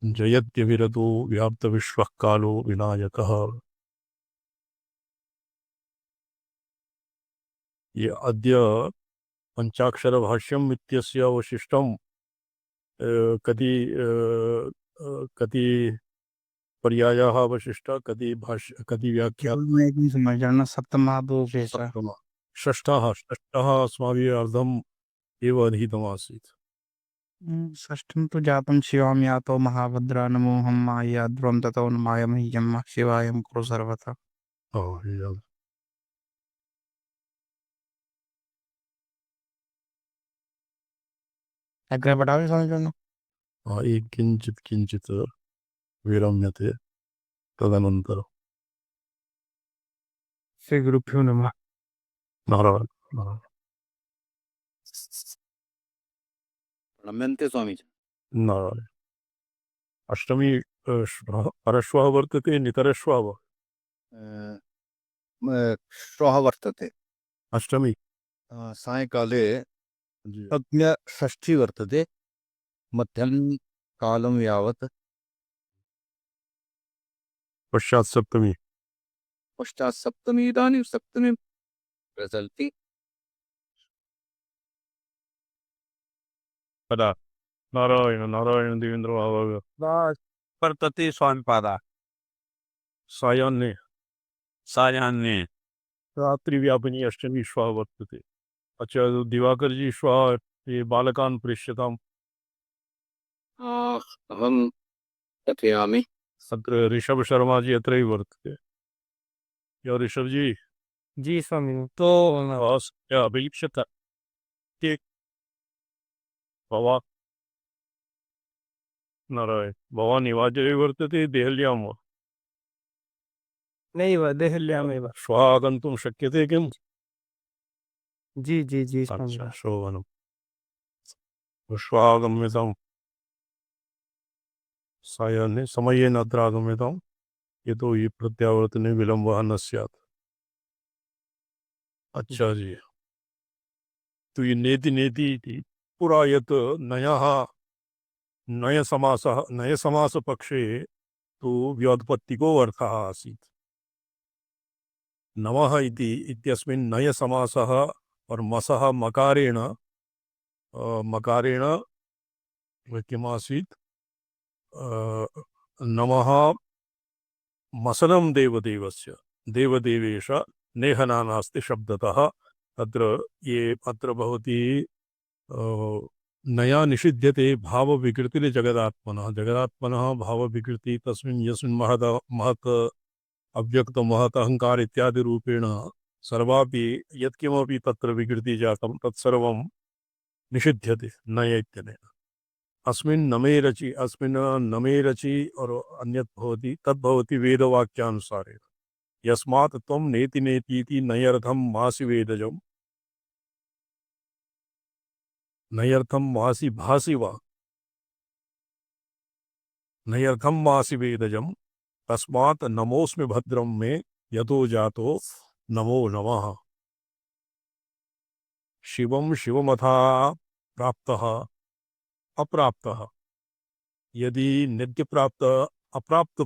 जयत्यविरतो व्याप्तविश्वः कालो विनायकः। ये अद्य पंचाक्षरभाष्यम् इत्यस्य अवशिष्टं कति कति पर्यायाः अवशिष्टा, कति भाष्य, कति व्याख्या? मैं एक नहीं समझ रहा ना, सप्तमा दो कैसा। सप्तमा षष्ठः अस्माभिः अर्धम् एव अधीतमासीत्। षष्ठम तो जातम शिवाम या तो महाभद्रा नमो हम माया ध्रुवम ततो माया मह्यम शिवायम कुरु सर्वथा। एवं। अग्रे बढ़ाओ समझ लो। एक किंचित किंचित विरम्यते तदनन्तरं। श्री गुरुभ्यो नमः। नारायण नारायण। प्रणम्यन्ते स्वामी नारायण। अष्टमी परश्वः वर्तते, नितरश्वः वा? श्वः वर्तते। अष्टमी सायंकाले जी। अग्न्यषष्ठी वर्तते। मध्याह्न कालं यावत् पश्चात् सप्तमी। पश्चात् सप्तमी। इदानीं सप्तमी प्रचलति। कदा? नारायण नारायण देवेन्द्र भाव वर्तते स्वामिपादा सायाह्ने सायाह्ने रात्रिव्यापिनी अष्टमी श्वः वर्तते। अच्छा, दिवाकर जी श्वः ये बालकान् प्रेष्यताम्। अहं कथयामि। अत्र ऋषभ शर्मा जी अत्रैव वर्तते। या ऋषभ जी जी स्वामी। तो अपेक्षत ते भवान् नारायण भवान् निवाजे वर्तते देहल्यां वा? नहीं वह देहल्यामेव। श्वः आगन्तुं शक्यते किम्? जी जी जी स्वामी। अच्छा, शोभनम्। श्वः आगम्यताम्। सायाह्ने समयेन अत्र आगम्यताम्, यतोहि प्रत्यावर्तने विलम्बः न स्यात्। अच्छा जी। तो ये नेति नेति इति पुरा यत् नयः नयसमासः नयसमासपक्षे तु व्युत्पत्तिको अर्थः आसीत्। नमः इति इत्यस्मिन् नयसमासः और मसः मकारेण मकारेण किमासीत्? नमः मसनं देवदेवस्य देवदेवेश नेहना नास्ति शब्दतः। अत्र ये अत्र भवति नया निषिध्यते भावविकृतिर्जगदात्मनः। जगदात्मनः भावविकृति तस्मिन् यस्मिन् महत् अव्यक्त महत् अहंकार इत्यादि रूपेण सर्वापि यत्किमपि तत्र विकृति जातं तत्सर्वं निषिध्यते नय इत्यनेन। अस्मिन् नमे रचि और अन्यत् भवति तद्भवति वेदवाक्यानुसारेण। यस्मात् त्वं नेति नेतीति नयर्थं मासि वेदजम् नयर्थं मासि भासि वा नयर्थं मासि वेदजम् तस्मात् नमोस्मि भद्रं मे यतो जातो नमो नमः। शिवं शिवमथा प्राप्तः अप्राप्तः। यदि नित्य प्राप्त अप्राप्त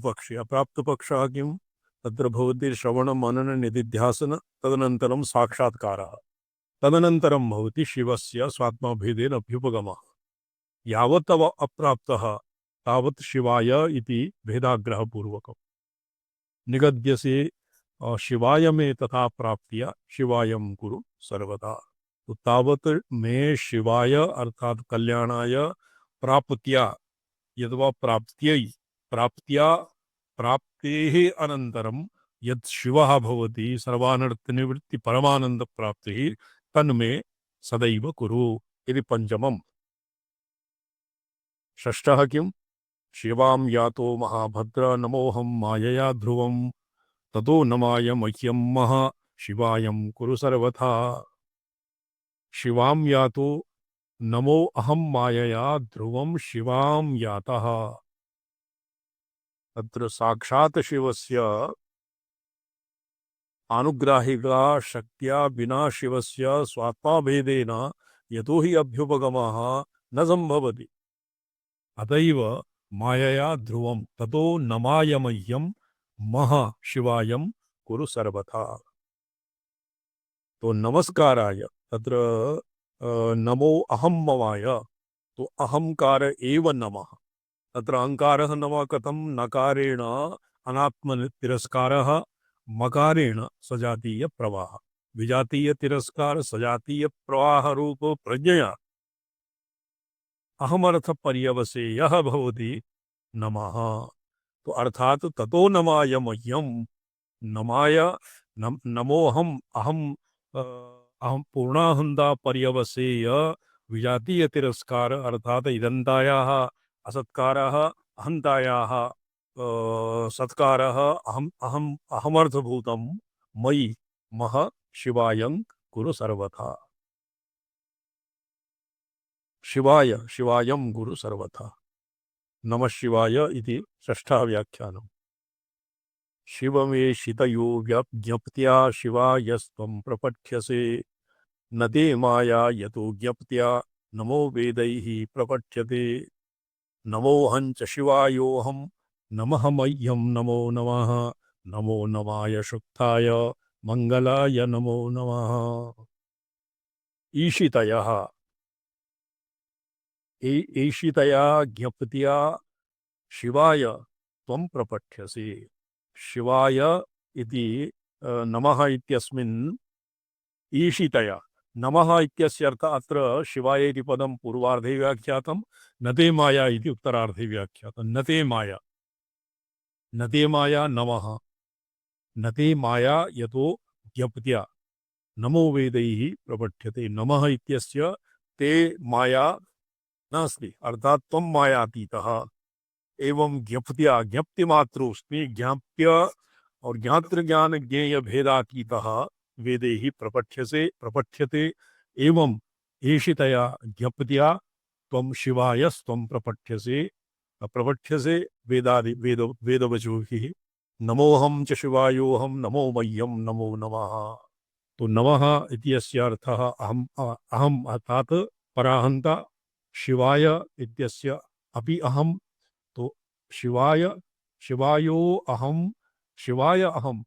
पक्षः किं? तत्र भवति श्रवण मनन निधिध्यासन तदनन्तरं साक्षात्कारः। तदनन्तरं भवति शिवस्य स्वात्मभेदेन अभ्युपगमः। यावत् अप्राप्तः तावत् शिवाय इति भेदाग्रहपूर्वकम् निगद्यसे शिवाय मे तथा प्राप्तिया शिवायं कुरु सर्वदा। तो तावत् मे शिवाय अर्थात कल्याणाय प्राप्त्या यद्वा प्राप्त्यै प्राप्त्या प्राप्तेः अनन्तरं यत् शिवः भवति सर्वानर्थनिवृत्ति परमानंद प्राप्तिः तन्मे सदैव कुरु इति पंचमम्। षष्ठः किम्? शिवां यातो महाभद्र नमोऽहं मायया ध्रुवम् ततो नमाय मह्यं मह शिवायं कुरु सर्वथा। शिवां यातो नमो अहं मायया ध्रुवं शिवां यातः। अत्र साक्षात् शिवस्य आनुग्राहिका शक्त्या विना शिवस्य स्वात्माभेदेन यतो हि अभ्युपगमः न संभवति। अतएव मायया ध्रुवम ततो नमाय मह्यम मह शिवायम कुरु सर्वथा। तो नमस्काराय तत्र नमो अहम ममाय, तो अहंकार एव नमः। तत्र अहंकारः नमः कथं नकारेण अनात्मन तिरस्कारः, मकारेण सजातीय प्रवाह, विजातीय तिरस्कार सजातीय प्रवाह रूप प्रज्ञया अहमर्थ पर्यवसेयः भवति नमः। तो अर्थात ततो नमाय मह्यम, नमाय नमोहम अहम अहम पूर्णाहंदा पर्यवसेय, विजातीय तिरस्कार अर्थात इदंतायाः असत्काराः, अहंतायाः सत्काराः, अहम अहम अहमर्थभूतं मयि मह शिवायं कुरु सर्वथा। शिवाय शिवायं गुरु सर्वथा। नमः शिवाय इति षष्ठः व्याख्यानम्। शिवमेशितयो ज्ञप्त्या शिवायस्त्वं प्रपठ्यसे, न ते माया यतो ज्ञप्त्या नमो वेदैः प्रपठ्यते। नमोऽहं च शिवायोऽहं नमः मह्यं नमो नमः, नमो नमाय शुक्ताय मंगलाय नमो नमः। ईशितयः ईशितया ज्ञप्त्या शिवाय त्वं प्रपठ्यसे। शिवाय इति नमः इत्यस्मिन् ईशितया, नमः इत्यस्य अर्थ अत्र शिवाय इति पदं पूर्वार्धे व्याख्यातं, नते माया इति उत्तरार्धे व्याख्यातं। नते माया नमः, नते माया यतो ज्ञप्त्या नमो वेदैः प्रपठ्यते। नमः इत्यस्य ते माया नास्ति, अर्थात त्वं मायातीतः। एवं ज्ञप्त्या ज्ञप्तिमात्रोऽस्मि, ज्ञाप्य और ज्ञातृ ज्ञान ज्ञेय भेदातीतः वेदैः प्रपठ्यते। एवं ईशितया ज्ञप्त्या त्वं शिवायस्त्वं प्रपठ्यसे वेदादि वेदवचोभिः। नमोऽहं च शिवायोऽहं नमो मह्यं नमो नमः। तो नमः इत्यस्य अर्थः अहम् अहम् अर्थात पराहंता, शिवाय इत्यस्य अपि अहम्, तो शिवाय शिवायो अहम शिवाय अहम,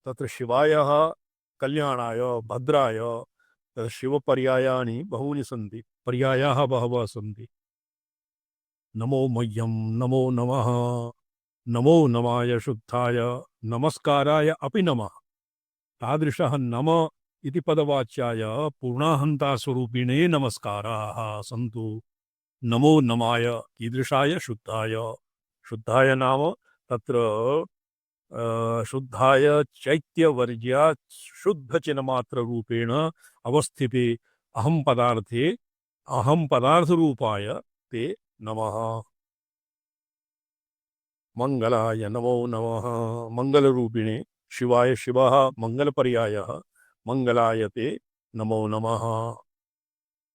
तत्र शिवायः कल्याणाय भद्राय शिव पर्यायानि बहूनि सन्ति, पर्यायाः बहवः सन्ति। नमो मह्यं नमो नमः, नमो नमाय शुद्धाय नमस्काराय अपि नमः। तादृशः नम इति पदवाच्याय पूर्णाहंतास्वरूपिणे नमस्काराः सन्तु। नमो नमाय कीदृशाय शुद्धाय, शुद्धाय नाम तत्र शुद्धाय चैत्यवर्ज्या शुद्ध चिन्मात्र रूपेण अवस्थिते अहम पदार्थे अहम पदार्थ रूपाय ते नमः। मंगलाय नमो नमः, मंगल रूपिणे शिवाय, शिवः मंगल पर्यायः, मंगलाय ते नमो नमः।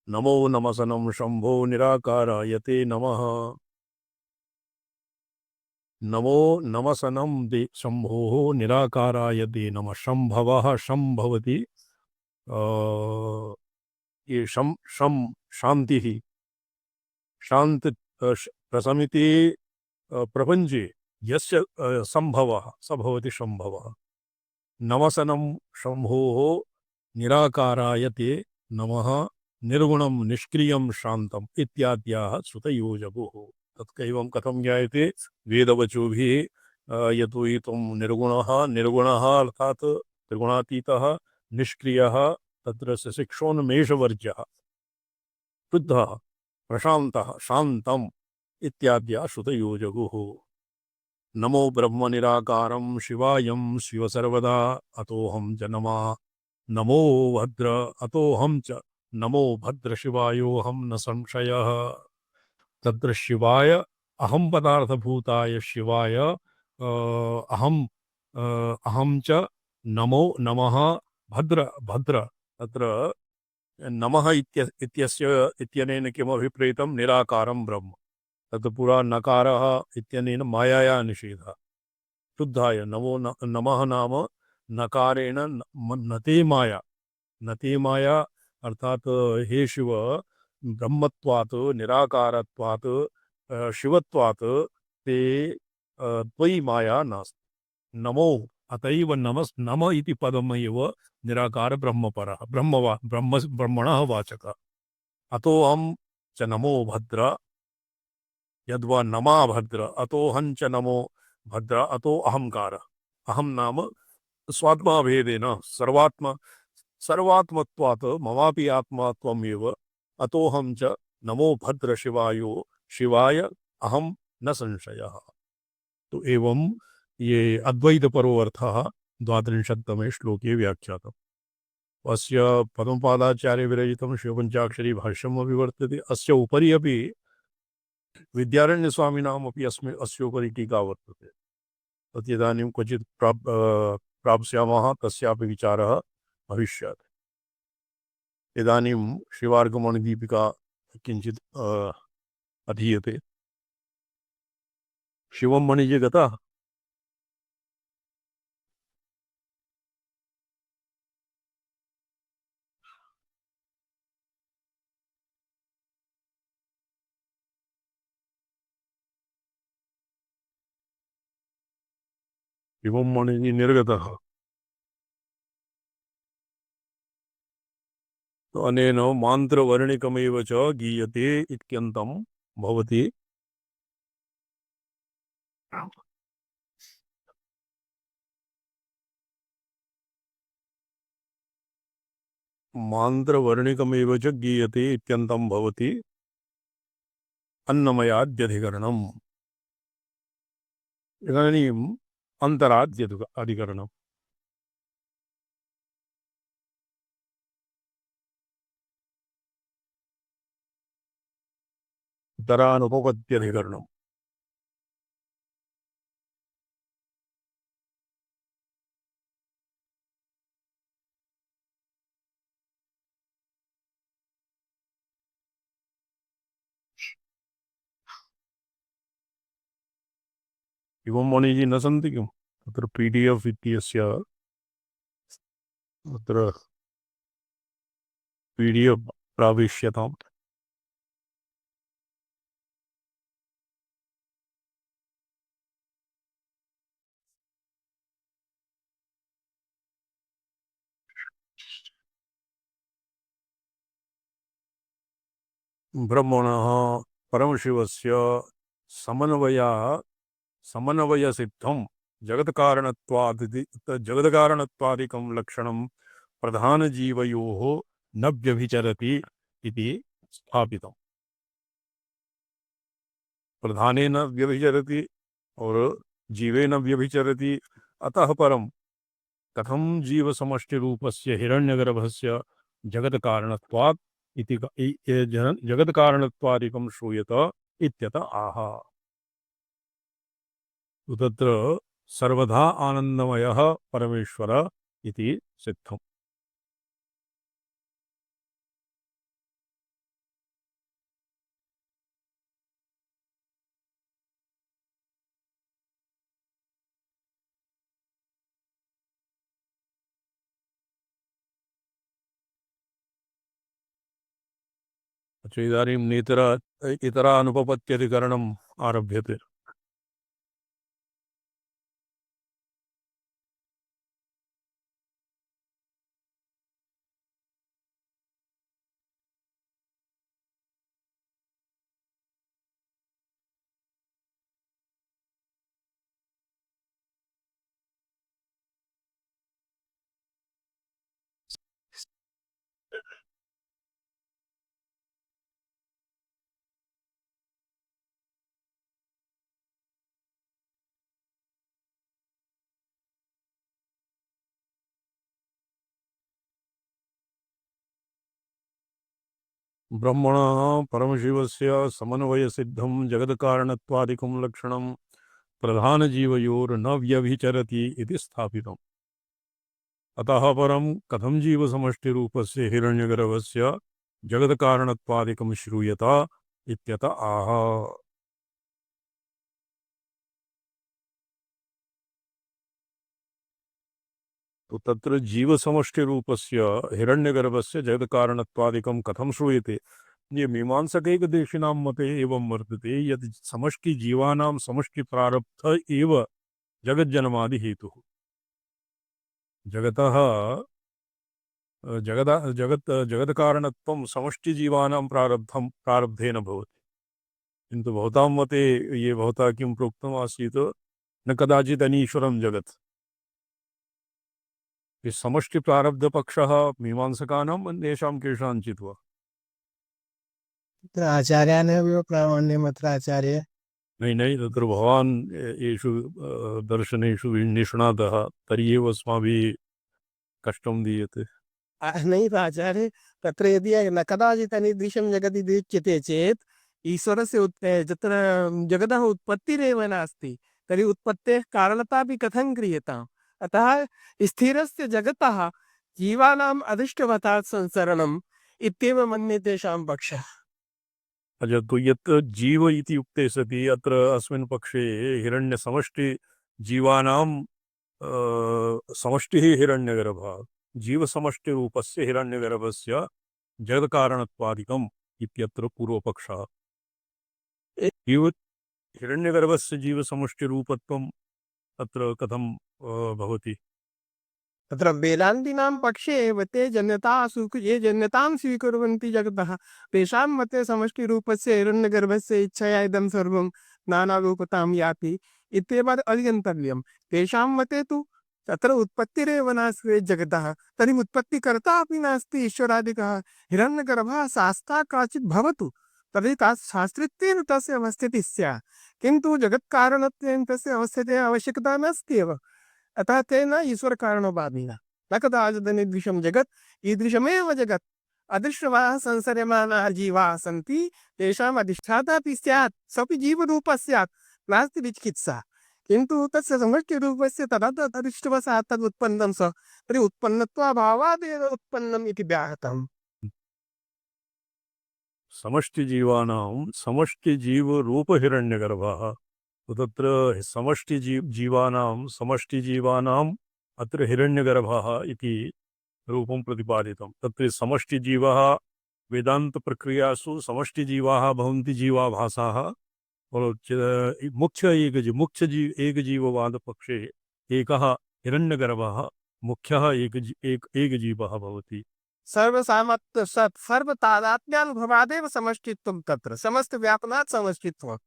नमो नमसनं शंभो निराकाराय ते नमः। नमो नमसनं दे शंभोः निराकाराय ते नमः। शंभवः शंभवति, ये शम शांतिः, शांत प्रसमिति प्रपंचे यस्य संभवः स भवति शंभवः। नमसनं शंभोः निराकाराय ते नमः, निर्गुणं निष्क्रियं शांतम् इत्याद्याः श्रुतयोजगुः। तत्कैवं कथं ज्ञायते वेदवचोभिः, यतो हि त्वं निर्गुणः अर्थात त्रिगुणातीतः, निष्क्रियः तत्र शिक्षोन्मेषवर्ज्यः, शुद्धः प्रशान्तः शान्तम् इत्याद्या श्रुतयोजगुः। नमो ब्रह्म निराकारं शिवायं शिव सर्वदा अतोऽहं च नमः। नमो भद्र अतोऽहं च नमो भद्र शिवायोऽहं न संशयः। तत्र शिवाय अहम पदार्थभूताय शिवाय अहम च नमो नमः भद्र भद्र, तत्र नमः इत्यस्य इत्यनेन किमपि प्रेतं निराकारं ब्रह्म, तत् पुरा नकारः इत्यनेन मायाया निषेधः। शुद्धाय नमो नमः नाम नकारेण नते माया अर्थात हे शिव ब्रह्मत्वात् निराकारत्वात् शिवत्वात् ते त्वयि माया नास्ति। नमो अतएव नमस् नम इति पदमेव निराकार ब्रह्मपरः ब्रह्मणः वाचकः। अतोऽहं च नमो भद्र यद्वा नमा भद्र अतोऽहं च नमो भद्र अतो अहंकार। अहम नाम स्वात्माभेदेन सर्वात्मत्वात् ममापि आत्मा त्वमेव अतोऽहं च नमो भद्र शिवायो शिवाय अहम न संशयः। तो एवं ये अद्वैत परोऽर्थः द्वात्रिंशत्तमे श्लोके व्याख्यातम्। अस्य पद्मपादाचार्य विरचितं शिवपञ्चाक्षरी भाष्यमपि वर्तते। अस्य उपरि अपि विद्यारण्यस्वामिनामपि अस्योपरि टीका वर्तते। तदिदानीं क्वचित् प्राप्स्यामः, तस्यापि विचारः भविष्यति। इदानीं शिवार्गमणिदीपिका किञ्चित् अधीयते। शिवं मणिजे गता? शिवं मणिजी निर्गतः। तो अनेन मान्त्रवर्णिकमेव च गीयते इत्यन्तं भवति। मान्त्रवर्णिकमेव च गीयते इत्यन्तं भवति अन्नमयाद्यधिकरणम्। इदानीम् अन्तराद्यधिकरणम्। उत्तरानुपपत्त्यधिकरणम्। शिवं मणिजी न सन्ति किम्? तत्र PDF इत्यस्य तत्र PDF प्राविश्यताम्। ब्रह्मणः परमशिवस्य समन्वयसिद्धं जगत्कारणत्वादिकं लक्षणं प्रधानजीवयोः न व्यभिचरति इति स्थापितम्। प्रधाने न व्यभिचरति और जीवे न व्यभिचरति। अतः परम कथं जीवसमष्टिरूपस्य हिरण्यगर्भस्य जगत्कारणत्वात् इति जगत्कारणत्वादिकं श्रूयत इत्यत आह। तो तत्र सर्वदा आनन्दमयः परमेश्वर इति सिद्धम्। अच्छा, इदानीं इतरानुपपत्त्यधिकरणम् आरभ्यते। ब्रह्मणः परमशिवस्य समन्वयसिद्धं जगत्कारणत्वादिकं लक्षणं प्रधानजीवयोर्न व्यभिचरति इति स्थापितम्। अतः परं कथं जीवसमष्टिरूपस्य हिरण्यगर्भस्य जगत्कारणत्वादिकं श्रूयत इत्यत आह। तो तत्र जीवसमष्टिरूपस्य हिरण्यगर्भस्य जगत्कारणत्वादिकं कथं श्रूयते? ये मीमांसकैकदेशिनां मते एवं वर्तते यत् समष्टिजीवानां समष्टिप्रारब्ध एव जगज्जन्मादिहेतुः। जगतः जगत्कारणत्वं समष्टिजीवानां प्रारब्धेन भवति। किन्तु भवतां मते ये भवता किं प्रोक्तमासीत् न कदाचित् अनीश्वरं जगत्। ये समष्टिप्रारब्धपक्षः मीमांसकानाम् अन्येषां केषाञ्चित् वा? तत्र आचार्यानेव प्रामाण्यम् अत्र आचार्य नहीं नहीं तत्र भवान् येषु दर्शनेषु निष्णातः तर्हि एव अस्माभिः कष्टं दीयते। नहीं आचार्य तत्र यदि न कदाचित् अनिर्दिशं जगति दृश्यते चेत् ईश्वरस्य तत्र जगतः उत्पत्तिरेव नास्ति तर्हि उत्पत्तेः कारणतापि कथं क्रियताम्। अतः स्थिरस्य जगतः जीवानाम् अधिष्ठवतात् संसरणम् इत्येव मन्ये तेषां पक्षः। अच्छा तो यत् जीव इति उक्ते सति अत्र अस्मिन् पक्षे हिरण्यसमष्टि जीवानां समष्टिः हिरण्यगर्भः जीवसमष्टिरूपस्य हिरण्यगर्भस्य जगत्कारणत्वादिकम् इत्यत्र पूर्वपक्षः। जीव हिरण्यगर्भस्य जीवसमष्टिरूपत्वम् अत्र कथं भवति? तत्र वेदान्तिनां पक्षे एव ते ये जन्यतां स्वीकुर्वन्ति जगतः तेषां मते समष्टिरूपस्य हिरण्यगर्भस्य इच्छया इदं सर्वं नानारूपतां याति इत्येव अधिगन्तव्यं। तेषां मते तु तत्र उत्पत्तिरेव नास्ति जगतः तर्हि उत्पत्तिकर्ता अपि नास्ति ईश्वरादिकः। हिरण्यगर्भः शास्ता काचित् भवतु तर्हि शास्त्रित्वेन तस्य अवस्थितिः स्यात् किन्तु जगत्कारणत्वेन तस्य अवस्थितेः आवश्यकता नास्ति एव। अतः तेन ईश्वर कारणवादिना न कदाचित् निर्दिशं जगत् ईदृशमेव जगत् अदृश्यमाः संसर्यमाणाः जीवाः सन्ति तेषाम् अधिष्ठाता अपि स्यात् सोऽपि जीवरूपः स्यात् नास्ति विचिकित्सा किन्तु तस्य समष्टिरूपस्य तदा तदृष्टवशात् तदुत्पन्नं स तर्हि उत्पन्नत्वाभावादेव उत्पन्नम् इति व्याहतम्। समष्टिजीवानां समष्टिजीवरूपहिरण्यगर्भः तत्र समष्टिजीवानाम् अत्र हिरण्यगर्भः इति रूपं प्रतिपादितं। तत्र समष्टिजीवः वेदान्तप्रक्रियासु समष्टिजीवाः भवन्ति जीवाभासाः और मुख्य एकजीववादपक्षे एकः हिरण्यगर्भः मुख्यः एकजीवः भवति। सर्वसामर्थ्य सर्वतादात्म्यानुभवादेव समष्टित्वं तत्र समस्तव्यापनात् समष्टित्वम्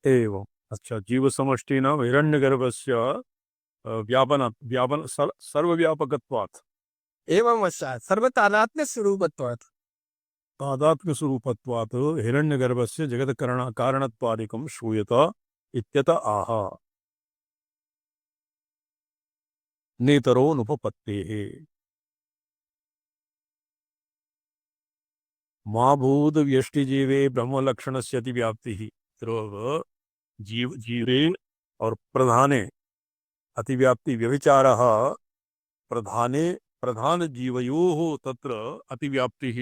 एवं। अच्छा जीवसमष्टीनां हिरण्यगर्भस्य व्यापन सर्वव्यापकत्वात् एवं वशात् सर्वतादात्म्यस्वरूपत्वात् तादात्म्यस्वरूपत्वात् हिरण्यगर्भस्य जगत्कारणत्वादिकं श्रूयत इत्यत आह। नेतरोनुपपत्तेः मा भूद व्यष्टिजीवे ब्रह्मलक्षणस्य अतिव्याप्तिः। जीवे और प्रधाने अतिव्याप्ति व्यभिचारः प्रधान जीवयोः तत्र अतिव्याप्तिः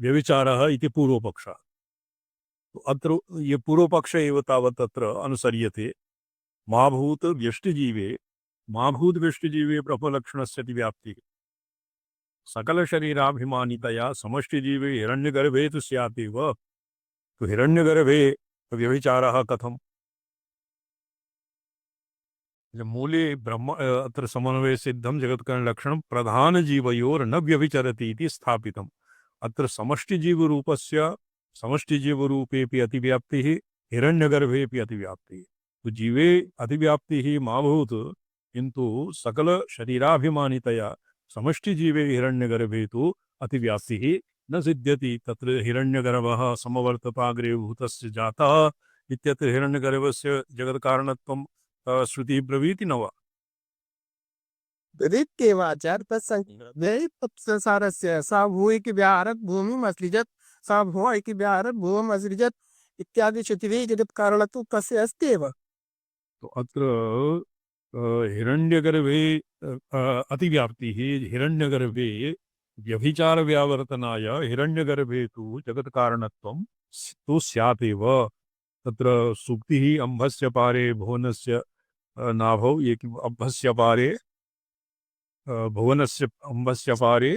व्यभिचारः इति पूर्वपक्षः। तो अत्र ये पूर्वपक्ष एव तावत् तत्र अनुसर्यते। मा भूत व्यष्टिजीवे ब्रह्मलक्षणस्य अतिव्याप्तिः सकल शरीराभिमानितया समष्टिजीवे हिरण्यगर्भे तु स्यात् एव। तो हिरण्यगर्भे व्यभिचारः कथम्? मूले ब्रह्म अत्र समन्वय सिद्धं जगत्कारणलक्षणं प्रधानजीवयोर्न व्यभिचरति इति स्थापितम्। अत्र समष्टिजीवरूपेऽपि अतिव्याप्तिः हिरण्यगर्भेऽपि अतिव्याप्तिः। तो जीवे अतिव्याप्तिः मा भूत् किन्तु सकल शरीराभिमानितया समष्टिजीवे हिरण्यगर्भे तु अतिव्याप्तिः न सिद्ध्यति। तत्र हिरण्यगर्भः समवर्तपाग्रे भूतस्य जातः इत्यत्र हिरण्यगर्भस्य जगत्कारणत्वं श्रुतिः ब्रवीति न वा? तत्संसारस्य सा भूयिकी व्याहरत् भूमिम् असृजत् सा भुवैकी व्याहरत् भुवम् असृजत् इत्यादि श्रुतिभिः जगत्कारणत्वं तस्य अस्ति एव। तो अत्र हिरण्यगर्भे अतिव्याप्तिः हिरण्यगर्भे व्यभिचारव्यावर्तनाय हिरण्यगर्भे तु जगत्कारणत्वं तु स्यात् एव। तत्र सूक्तिः अम्भस्य पारे भुवनस्य नाभौ ये अम्भस्य पारे भुवनस्य अम्भस्य पारे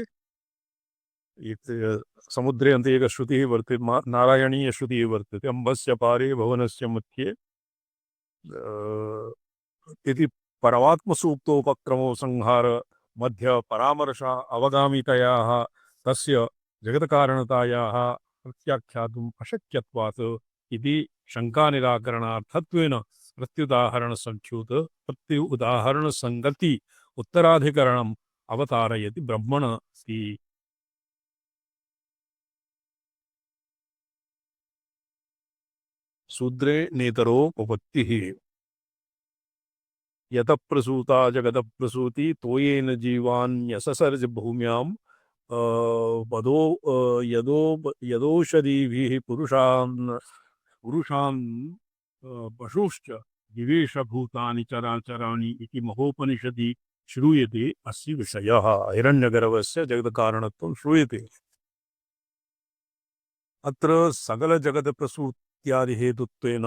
समुद्रे अन्ते एकः श्रुतिः वर्तते, नारायणीयश्रुतिः वर्तते, अम्बस्य पारे भवनस्य मध्ये इति परमात्मसूक्तोपक्रमो संहार मध्य परामर्श अवगामितयाः तस्य जगत्कारणतायाः प्रत्याख्यातुम् अशक्यत्वात् इति शङ्कानिराकरणार्थत्वेन प्रत्युदाहरणसङ्ख्यूत प्रत्युदाहरणसङ्गति उत्तराधिकरणम् अवतारयति ब्रह्मणस्ति। शूद्रे नेतरो उपपत्तिः यतप्रसूता जगतप्रसूति तोयेन जीवान्यससर्ज भूम्यां पदो यदोषधीभिः पुरुषान् पशुश्च दिवेशभूतानि चराचराणि इति महोपनिषदि श्रूयते अस्य विषयः। हिरण्यगर्भस्य जगत्कारणत्वं श्रूयते। अत्र सकलजगत्प्रसूत्यादि हेतुत्वेन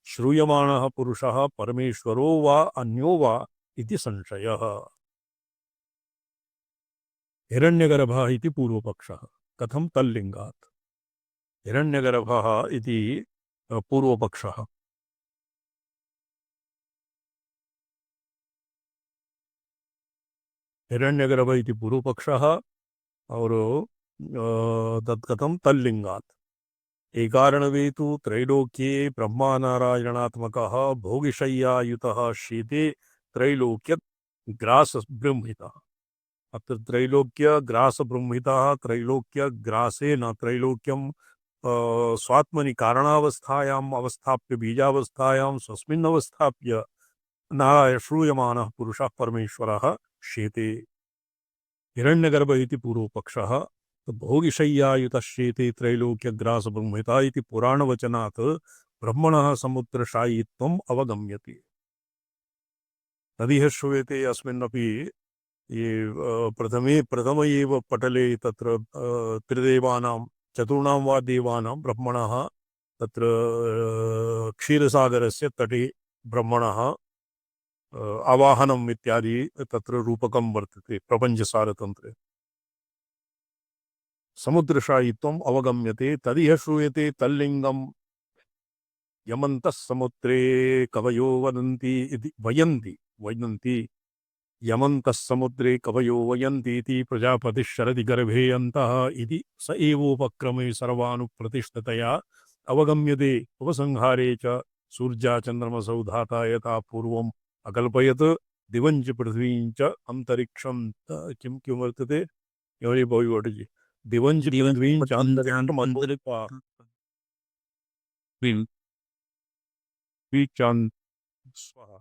श्रूयमाणः पुरुषः परमेश्वरो वा अन्यो वा इति संशयः। हिरण्यगर्भः इति पूर्वपक्षः। कथं? तल्लिङ्गात्। हिरण्यगर्भः इति पूर्वपक्षः। हिरण्यगर्भ इति पूर्वपक्षः और तत्कथं? तल्लिङ्गात्। एकारणवेतु त्रैलोक्ये ब्रह्मानारायणात्मकः भोगिशय्यायुतः शीते त्रैलोक्य ग्रासबृंहितः। अत्र त्रैलोक्य ग्रासबृंहितः त्रैलोक्य ग्रासेन त्रैलोक्यं स्वात्मनि कारणावस्थायाम् अवस्थाप्य बीजावस्थायां स्वस्मिन् अवस्थाप्य नारायण श्रूयमानः पुरुषः परमेश्वरः शेते। हिरण्यगर्भ इति पूर्वपक्षः। भोगिशय्यायुतः शेते त्रैलोक्यग्रासबृंहिता इति पुराणवचनात् ब्रह्मणः समुद्रशायित्वम् अवगम्यते। तदिह श्रूयते अस्मिन्नपि ये प्रथम एव पटले तत्र त्रिदेवानां चतुर्णां वा देवानां ब्रह्मणः तत्र क्षीरसागरस्य तटे ब्रह्मणः आवाहनम् इत्यादि तत्र रूपकं वर्तते प्रपञ्चसारतन्त्रे। समुद्रशायित्वम् अवगम्यते। तदिह श्रूयते तल्लिङ्गं यमन्तः समुद्रे कवयो वदन्ति इति वयन्ति यमन्तः समुद्रे कवयो वयन्ति इति प्रजापतिश्चरति गर्भे अन्तः इति स एवोपक्रमे सर्वानुप्रतिष्ठतया अवगम्यते। उपसंहारे च सूर्या चन्द्रमसौ धाता यथा पूर्वम् अकल्पयत् दिवञ्च पृथ्वीं च अन्तरिक्षं किं वर्तते योनि भविवटि दिवञ्च पृथ्वीं च अन्तरिक्षम् स्वः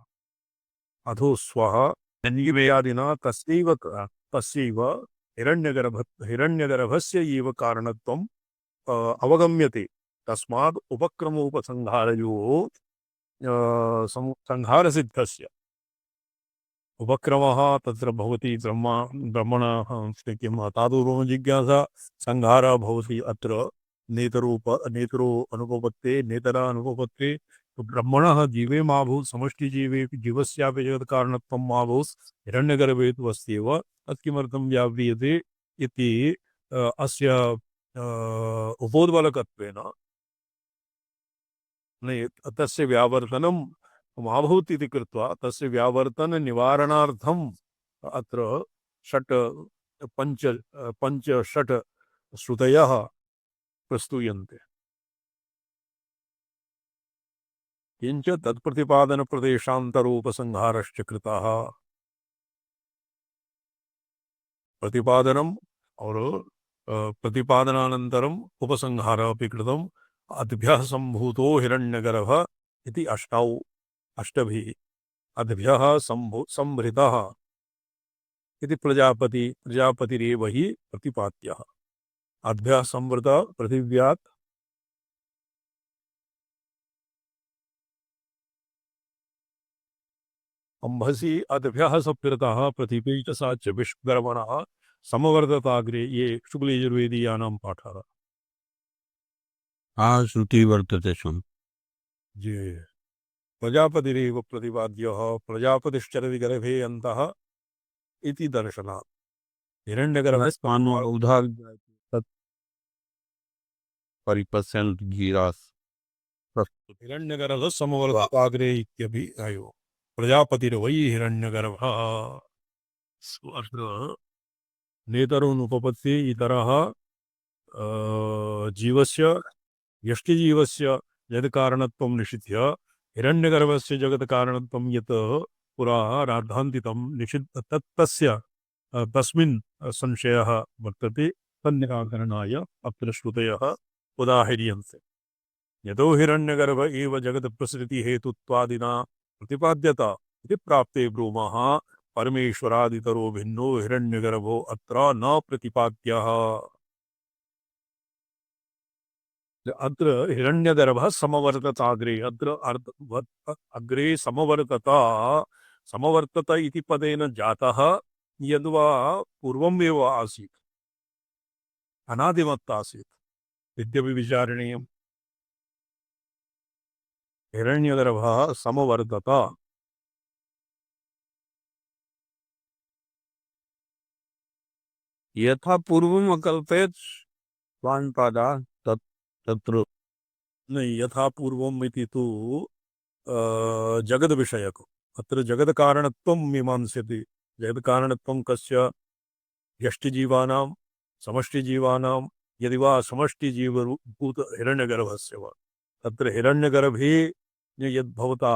अधो स्वः निवेयादिना तस्यैव हिरण्यगर्भस्य एव कारणत्वम् अवगम्यते। तस्मात् उपक्रमोपसंहारयोः संहारसिद्धस्य उपक्रमः तत्र भवति ब्रह्मणः किं तादुरोम जिज्ञासा संहारः भवति। अत्र नेतरो अनुपपत्ते नेतरा अनुपपत्ते। तो ब्रह्मणः जीवे मा भूत् समष्टिजीवे जीवस्यापि जगत्कारणत्वं मा भूत् हिरण्यगर्भे तु अस्त्येव। तत् किमर्थं व्याव्रियते इति अस्य उपोद्बलकत्वेन तस्य व्यावर्तनं मा भूत् इति कृत्वा तस्य व्यावर्तन निवारणार्थम् अत्र पञ्च षट् श्रुतयः प्रस्तूयन्ते। किंच तत्प्रतिपादन प्रदेशांतरोपसंहारश्च कृतः। प्रतिपादनम और प्रतिपादनानन्तरम् उपसंहारः अपि कृतम्। अद्भ्यः सम्भूतो हिरण्यगर्भः इति अष्टभिः अद्भ्यः संभृतः इति प्रजापतिरेव हि प्रतिपाद्यः। अद्भ्यः संवृत पृथिव्यात् अंभसी अद्भ्यः सप्तः पृथिवी च सा च विश्वगर्भणः समवर्तताग्रे। ये शुक्लयजुर्वेदीयानां पाठः। श्रुति वर्तते सुन जी प्रजापतिरेव प्रतिपाद्यः प्रजापतिश्चरति गर्भे अन्तः इति दर्शनात्। हिरण्यगर्भः उदाहरण परिपश्यन् गिरास् हिरण्यगर्भः समवर्ताग्रे इत्यपि आयो प्रजापतिर्वै हिरण्यगर्भः अत्र नेतरोनुपपत्ति इतरः जीवस्य यष्टिजीवस्य यत्कारणत्वं निषिध्य हिरण्यगर्भस्य जगत्कारणत्वं यत् पुरा राद्धान्तितं निषिद्ध तस्य तस्मिन् संशयः वर्तते तन्निराकरणाय अत्र श्रुतयः उदाहर्यन्ते। यतो हिरण्यगर्भ एव जगत्प्रसृतिहेतुत्वादिना प्रतिपाद्यता इति प्राप्ते ब्रूमः परमेश्वरादितरो भिन्नो हिरण्यगर्भो अत्र न प्रतिपाद्यः। अत्र हिरण्यगर्भः समवर्तताग्रे अत्र अग्रे समवर्तत इति पदेन जातः यद्वा पूर्वमेव आसीत् अनादिमत् आसीत् इत्यपि विचारणीयम्। हिरण्यगर्भः समवर्तत यथा पूर्वम् अकल्पेत स्वान्पादा तत्र नहीं यथा पूर्वम् इति तु जगद विषयक अत्र जगद कारणत्वं मीमांस्यते। जगद कारणत्वं कस्य यष्टिजीवानां समष्टिजीवानां यदि वा समष्टिजीवभूत हिरण्यगर्भस्य वा तत्र हिरण्यगर्भे यद्भवता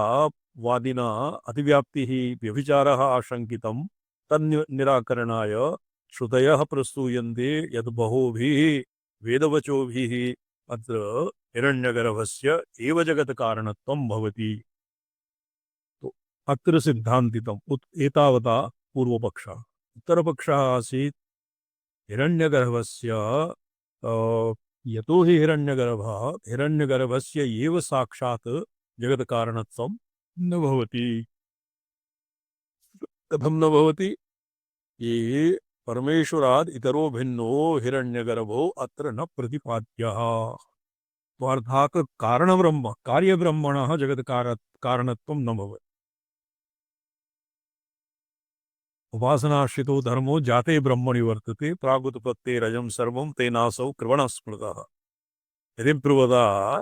वादिना अतिव्याप्तिः व्यभिचारः आशंकितं तन्निराकरणाय श्रुतयः प्रस्तूयन्ते यद् बहुभिः वेदवचोभिः अत्र हिरण्यगर्भस्य एव जगत् कारणत्वं भवति। तो अत्र सिद्धान्तितम् एतावता पूर्वपक्षः। उत्तरपक्षः आसीत् हिरण्यगर्भस्य यतो हि हिरण्यगर्भस्य एव साक्षात् जगत् कारणत्वं न भवति। कथं न भवति? ये परमेश्वराद् इतरो भिन्नो हिरण्यगर्भो अत्र न प्रतिपाद्यः। अर्थात् कारणब्रह्म कार्यब्रह्मणः जगत् कारणत्वं न भवति। उपासनाश्रितो धर्मो जाते ब्रह्मणि वर्तते प्रागुत्पत्तेरजं सर्वं तेनासौ कृवणः स्मृतः। यदि ब्रुवदा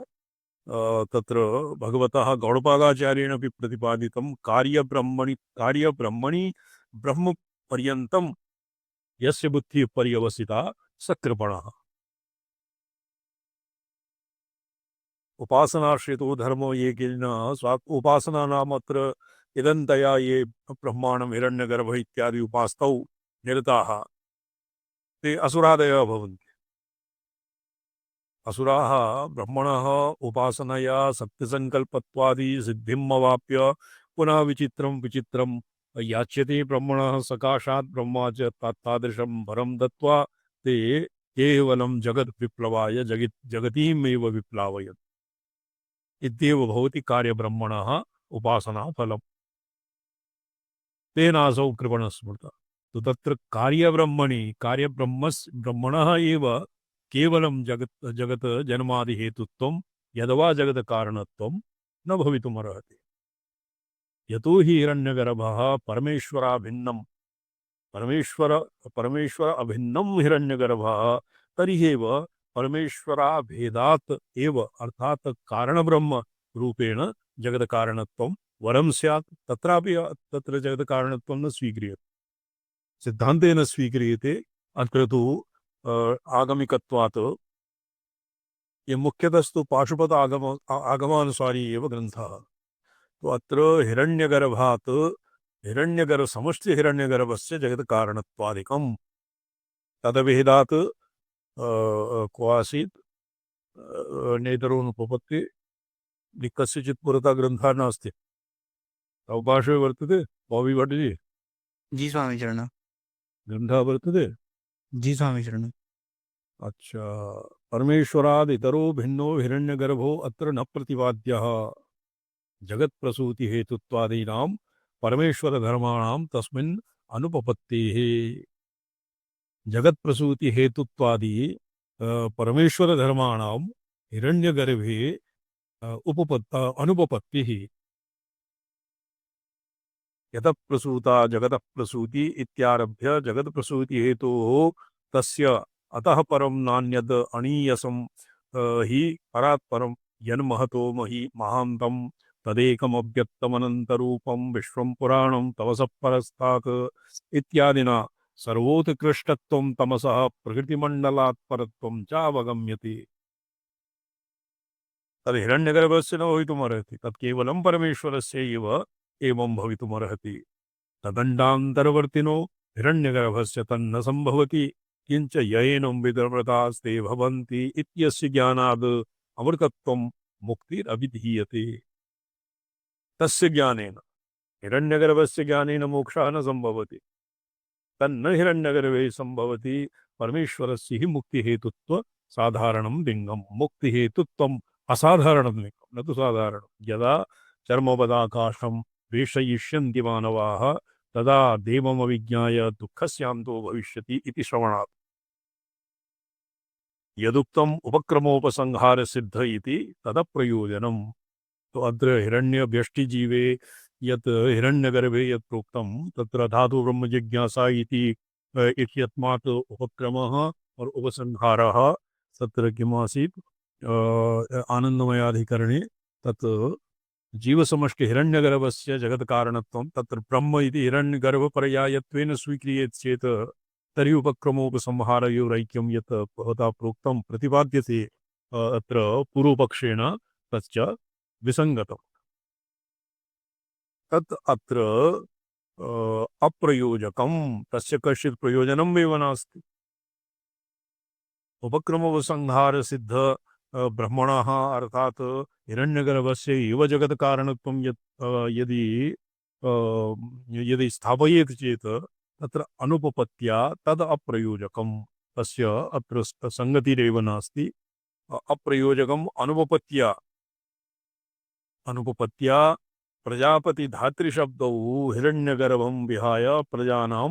तत्र भगवतः गौडपादाचार्येण अपि प्रतिपादितं कार्यब्रह्मणि ब्रह्मपर्यन्तं यस्य बुद्धिः पर्यवसिता स कृपणः। उपासनाश्रितो धर्मो ये किल उपासना नाम अत्र इदन्तया ये ब्रह्माणं हिरण्यगर्भ इत्यादि उपास्तौ निरताः ते असुरादयः भवन्ति। असुराः ब्रह्मणः उपासनया सत्यसङ्कल्पत्वादि सिद्धिम् अवाप्य पुनः विचित्रं याच्यते ब्रह्मणः सकाशात् ब्रह्मा च तादृशं वरं दत्त्वा ते केवलं जगत् विप्लवाय जगतीमेव विप्लावयन् इत्येव भवति कार्यब्रह्मणः उपासनाफलम्। तेनासौ कृपणः स्मृतः। तो तत्र कार्यब्रह्मणः एव केवलं जगत् जन्मादिहेतुत्वं यदवा जगत् कारणत्वं न भवितुमर्हति। यतो हि हिरण्यगर्भः परमेश्वर अभिन्नं हिरण्यगर्भः तर्ह्येव परमेश्वराभेदात् एव अर्थात् कारणब्रह्म रूपेण जगत् कारणत्वं वरं स्यात्। तत्रापि तत्र जगत् कारणत्वं न स्वीक्रियते, सिद्धान्तेन स्वीक्रियते। अत्र तु आगमिकत्वात् ये मुख्यतस्तु पाशुपत आगमानुसारी एव ग्रन्थः। तो अत्र हिरण्यगर्भात् समष्टि हिरण्यगर्भस्य जगत् कारणत्वादिकं तदभेदात् को आसीत् नेतरोनुपपत्ति कस्यचित् पुरतः ग्रन्थः नास्ति। अवकाशे वर्तते बॉबी भट्टजी जी स्वामी चरण। ग्रन्थः वर्तते। जी स्वामी चरण। अच्छा, परमेश्वराद् इतरो भिन्नो हिरण्यगर्भो अत्र न प्रतिपाद्यः। जगत्प्रसूति हेतुत्वादीनां परमेश्वर धर्माणां तस्मिन् अनुपपत्तेः। जगत्प्रसूति हेतुत्वादि परमेश्वर धर्माणां हिरण्यगर्भे अनुपपत्तिः। यतः प्रसूता जगतः प्रसूति इत्यारभ्य जगत्प्रसूति हेतोः तस्य अतः परं नान्यद् अणीयसं हि परात् परं यन्महतो मही महान्तं तदेकमव्यक्तमनन्तरूपं विश्वं पुराणं तवसः परस्तात् इत्यादिना सर्वोत्कृष्टत्वं तमसः प्रकृतिमण्डलात् परत्वं चावगम्यते। तद् हिरण्यगर्भस्य न भवितुमर्हति, तत् केवलं परमेश्वरस्य एव एवं भवितुमर्हति। तदण्डान्तरवर्तिनो हिरण्यगर्भस्य तन्न सम्भवति, किञ्च येनं विदर्भतास्ते भवन्ति इत्यस्य ज्ञानाद् अमृतत्वं मुक्तिरभिधीयते। तस्य ज्ञानेन, हिरण्यगर्भस्य ज्ञानेन मोक्षः न सम्भवति, तन्न हिरण्यगर्भे सम्भवति। परमेश्वरस्य हि मुक्तिहेतुत्व साधारणं लिङ्गं, मुक्तिहेतुत्वम् असाधारणं लिङ्गं, न तु साधारणं। यदा चर्मपदाकाशं वेशयिष्यन्ति मानवाः तदा देवमविज्ञाय दुःखस्यान्तो भविष्यति इति श्रवणात्। यदुक्तम् उपक्रमोपसंहारसिद्ध इति तदप्रयोजनम्। तो अत्र हिरण्यव्यष्टिजीवे यत् हिरण्यगर्भे यत् प्रोक्तं तत्र धातु ब्रह्म जिज्ञासा इति इत्यस्मात् उपक्रमः और उपसंहारः तत्र किमासीत् आनन्दमयाधिकरणे तत् जीवसमष्टि हिरण्यगर्भस्य जगत्कारणत्वं तत्र ब्रह्म इति हिरण्यगर्भपर्यायत्वेन स्वीक्रियेत् चेत् तर्हि उपक्रमोपसंहारयोरैक्यं यत् भवता प्रोक्तं प्रतिपाद्यते अत्र पूर्वपक्षेण तच्च विसङ्गतम्। तत् अत्र अप्रयोजकं, तस्य कश्चित् प्रयोजनमेव नास्ति। उपक्रमोपसंहारसिद्ध ब्रह्मणः अर्थात् हिरण्यगर्भस्य एव जगत्कारणत्वं यदि स्थापयेत् चेत् तत्र अनुपपत्या तद् अप्रयोजकं, तस्य अत्र संगतिरेव नास्ति। अप्रयोजकम् अनुपपत्या प्रजापति धातृशब्दौ हिरण्यगर्भं विहाय प्रजानां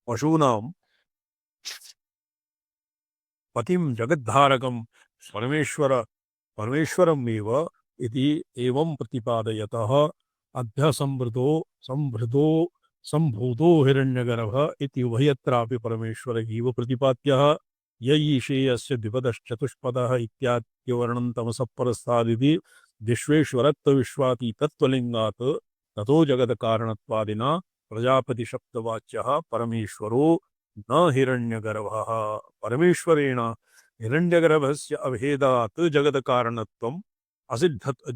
पशूनां पतिं जगद्धारकं परमेश्वरमेव इति एवं प्रतिपादयतः संभूतो हिरण्यगर्भ इति उभयत्रापि परमेश्वर एव प्रतिपाद्यः। य ईशे अस्य द्विपदश्चतुष्पदः इत्याद्यवर्णनं तमसः परस्तादिति विश्वेश्वरत्वविश्वातीतत्वलिङ्गात् ततो जगत्कारणत्वादिना प्रजापतिशब्दवाच्यः परमेश्वरो न हिरण्यगर्भः। परमेश्वरेण हिरण्यगर्भस्य अभेदात् जगत्कारणत्वम्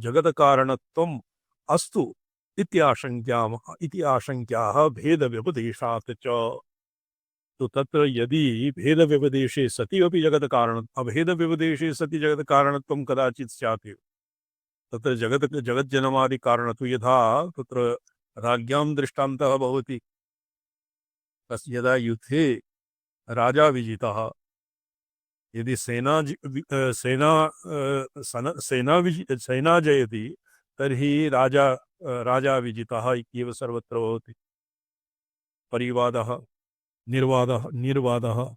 जगत्कारणत्वम् अस्तु इति आशङ्क्याः भेदव्यपदेशात् च। तो तत्र यदि भेदव्यपदेशे सति अपि अभेदव्यपदेशे सति जगत्कारणत्वं कदाचित् स्यात्। तत्र जगज्जनमादिकारणत्वं यथा तत्र राज्ञां दृष्टान्तः भवति। यदा युद्धे राजा विजितः, यदि सेना जयति तर्हि राजा विजितः इत्येव सर्वत्र भवति। परिवादः निर्वादः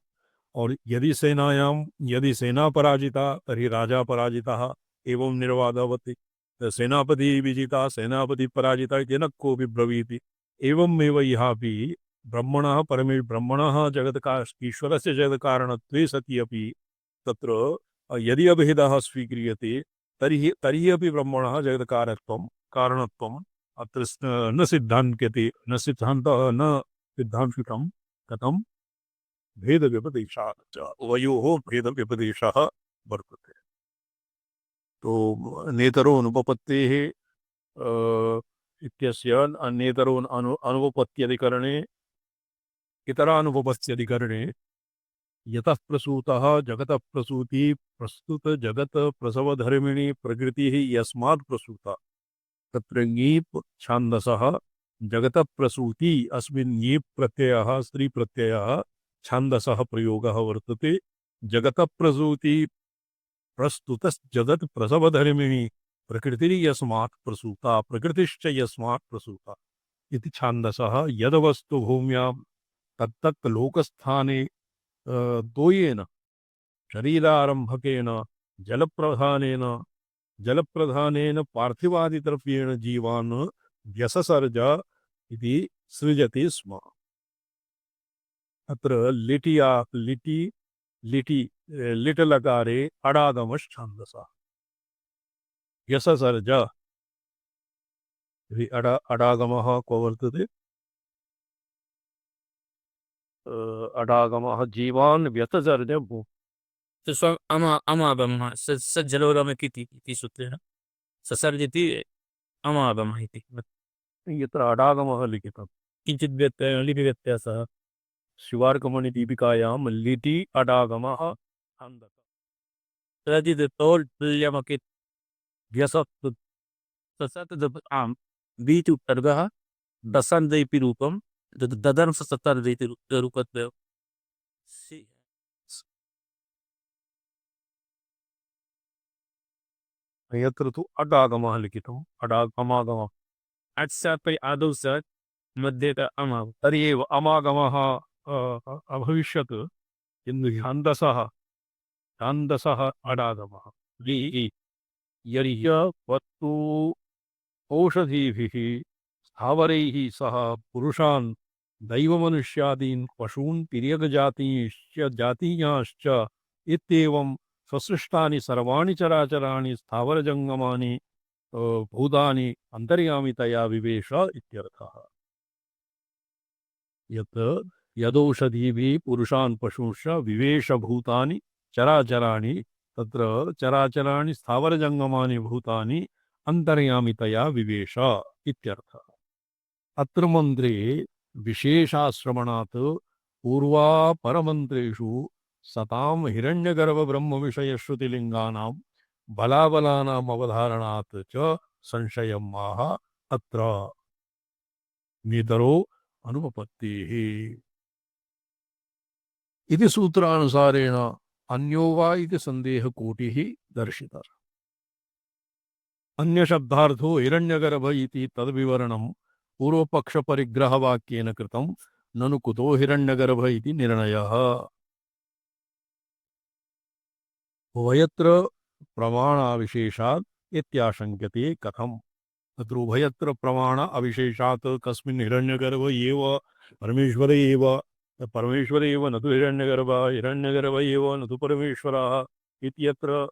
और यदि सेना पराजिता तर्हि राजा पराजितः एवं निर्वादः भवति। सेनापति विजिता सेनापति पराजिता इति न कोऽपि ब्रवीति। एवमेव इहापि ब्रह्मणः ईश्वरस्य जगत्कारणत्वे सति अपि तत्र यदि अभेदः स्वीक्रियते तर्हि अपि ब्रह्मणः जगत्कारणत्वम् अत्र न सिद्धान्तिकं कथं भेदव्यपदेशात् च, उभयोः भेदव्यपदेशः वर्तते। तो नेतरोऽनुपपत्तेः इत्यस्य अनुपपत्त्यधिकरणे इतरानुपपत्त्यधिकरणे यतः प्रसूतः जगतः प्रसूति प्रस्तुत जगत प्रसवधर्मिणी प्रकृतिः यस्मात् प्रसूता तत्र ङीप् छान्दसः जगतः प्रसूति अस्मिन् ङीप् प्रत्ययः स्त्री प्रत्ययः छान्दसः प्रयोगः वर्तते। जगतः प्रसूति प्रस्तुत जगत प्रसवधर्मिणी प्रकृतिर्यस्मात् प्रसूता प्रकृतिश्च यस्मात् प्रसूता इति छान्दसः यदवस्तु भूम्यां तत्तत् लोकस्थाने दोयेन शरीरारंभकेन जलप्रधानेन पार्थिवादिद्रव्येण जीवान् व्यससर्ज इति सृजति स्म। अत्र लिटि लिट लकारे अडागमश्छन्दसा यससर्ज अडागमः को वर्तते अडागमः जीवान् व्यतसर्ज भू तो स्व अमागमः सज्जलोरमकिति इति सूत्रेण ससर्जति अमागमः इति यत्र अडागमः लिखितम् किञ्चित् लिपिव्यत्यासः शिवार्कमणि दीपिकायां लिटि अडागमः छन्दः तदित् तोल्यमकित् व्यसत् ससत् आम् बीति उपसर्गः दसन्द इति रूपं ददर्श सतर्द इति रूपत्वे यत्र तु अडागमः लिखितम् अमागमः अट्सापि आदौ स मध्ये अमाव तर्हि एव अमागमः अभविष्यत् किन्तु छान्दसः अडागमः यर्ह्य वस्तु औषधीभिः स्थावरैः सह पुरुषान् दैवमनुष्यादीन् पशून् तिर्यकजातीयाश्च इत्येवं स्वसृष्टानि सर्वाणि चराचराणि स्थावरजङ्गमानि भूतानि अन्तर्यामितया विवेश इत्यर्थः यत् यदौषधीभिः पुरुषान् पशूंश्च विवेशभूतानि चराचराणि तत्र चराचराणि स्थावरजङ्गमानि भूतानि अन्तर्यामितया विवेश इत्यर्थः अत्र मन्त्रे विशेषाश्रमणात् पूर्वापरमन्त्रेषु सतां हिरण्यगर्भब्रह्मविषयश्रुतिलिङ्गानां बलाबलानाम् अवधारणात् च संशयम् आह अत्र नेतरो अनुपपत्तिः इति सूत्रानुसारेण अन्यो वा इति सन्देहकोटिः दर्शितः अन्यशब्दार्थो हिरण्यगर्भ इति तद्विवरणं पूर्वपक्षपरिग्रहवाक्येन कृतं ननु कुतो हिरण्यगर्भ इति निर्णयः उभयत्र प्रमाणाविशेषात् इत्याशङ्क्यते कथम् तत्र उभयत्र प्रमाण अविशेषात् कस्मिन् हिरण्यगर्भ एव परमेश्वर एव न तु हिरण्यगर्भ एव न तु परमेश्वरः इत्यत्र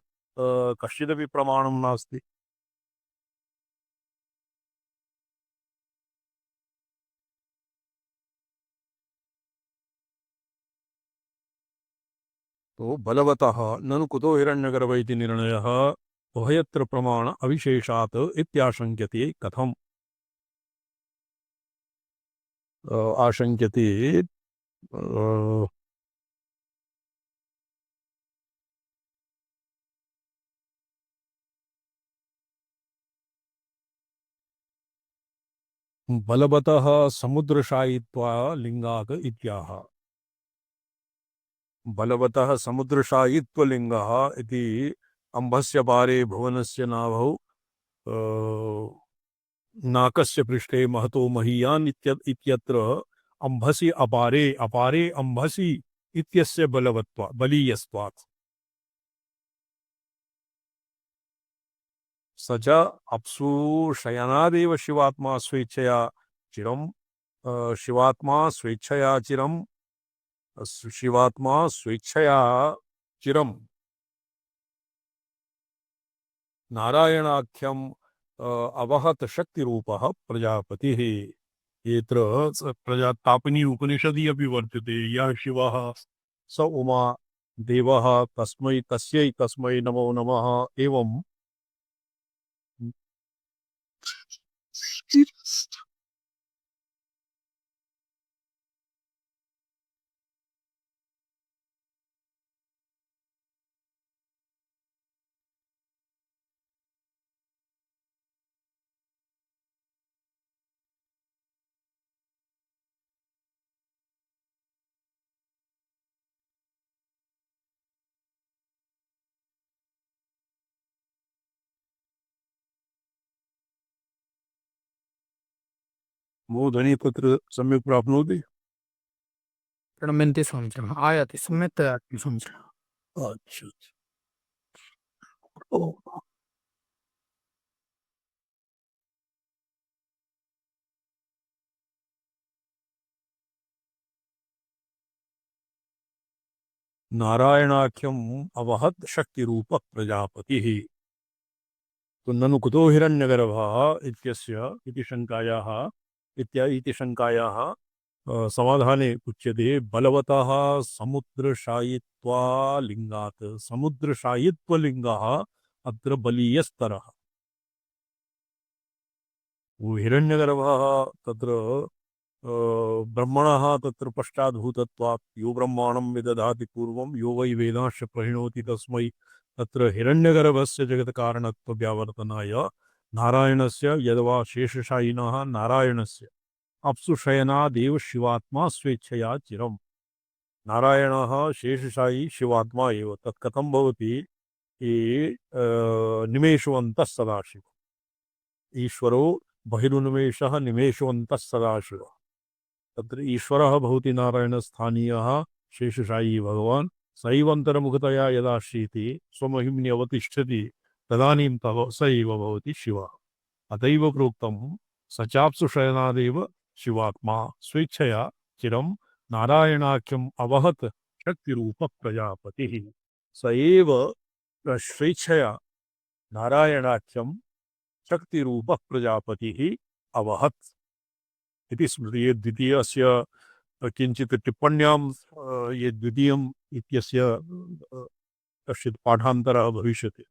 कश्चिदपि प्रमाणं नास्ति तो बलवतः ननु कुतो हिरण्यगर्भ इति निर्णयः उभयत्र प्रमाण अविशेषात् इत्याशङ्क्यते कथम् आशङ्क्यते बलवतः समुद्रशायित्वा लिङ्गात् इत्याह बलवतः समुद्रशायित्वलिङ्गः इति अम्भस्य पारे भुवनस्य नाभौ नाकस्य पृष्ठे महतो महीयान् इत्यत्र अम्भसि अपारे अम्भसि इत्यस्य बलीयस्त्वात् स च अप्सु शयनादेव शिवात्मा स्वेच्छया चिरं शिवात्मा स्वेच्छया चिरं नारायणाख्यम अवहत शक्तिरूपः प्रजापतिः एत्र प्रजातापिनी उपनिषदि अपि वर्तते यः शिवः स उमा देवः तस्मै नमो नमः एवं वो ध्वनिपत्र सम्यक् प्राप्नोति प्रणम्यन्ते स्वामिनः आयाति सम्यक्तया स्वामिनः अच्छा नारायणाख्यम अवहत शक्ति रूप प्रजापति। तो ननु कुतो हिरण्यगर्भः इत्यस्य इति शङ्कायाः इति शङ्कायाः समाधाने उच्यते बलवतः समुद्रशायित्वा लिङ्गात् समुद्रशायित्वलिङ्गः अत्र बलीयस्तरः। वो हिरण्यगर्भः तत्र ब्रह्मणः तत्र पश्चाद्भूतत्वात् यो ब्रह्माणं विदधाति पूर्वं यो वै वेदांश्च प्रहिणोति तस्मै तत्र हिरण्यगर्भस्य जगत्कारणत्वव्यावर्तनाय नारायणस्य यद्वा शेषशायिनः नारायणस्य अप्सुशयनादेव शिवात्मा स्वेच्छया चिरम्। नारायणः शेषशायी शिवात्मा एव तत् कथं भवति निमेषवन्तः सदाशिव ईश्वरो बहिरुन्मेषः निमेषवन्तः सदाशिव तत्र ईश्वरः भवति नारायणस्थानीयः शेषशायी भगवान् सैवन्तरमुखतया यदा शीति स्वमहिम्नि अवतिष्ठति तदानीं तव स एव भवति शिवः। अतैव प्रोक्तं स चाप्सु शयनादेव शिवात्मा स्वेच्छया चिरं नारायणाख्यम् अवहत् शक्तिरूपः प्रजापतिः। स एव स्वेच्छया नारायणाख्यं शक्तिरूपः प्रजापतिः अवहत् इति स्मृतिः। द्वितीयस्य किञ्चित् टिप्पण्यां ये द्वितीयम् इत्यस्य कश्चित् पाठान्तरः भविष्यति।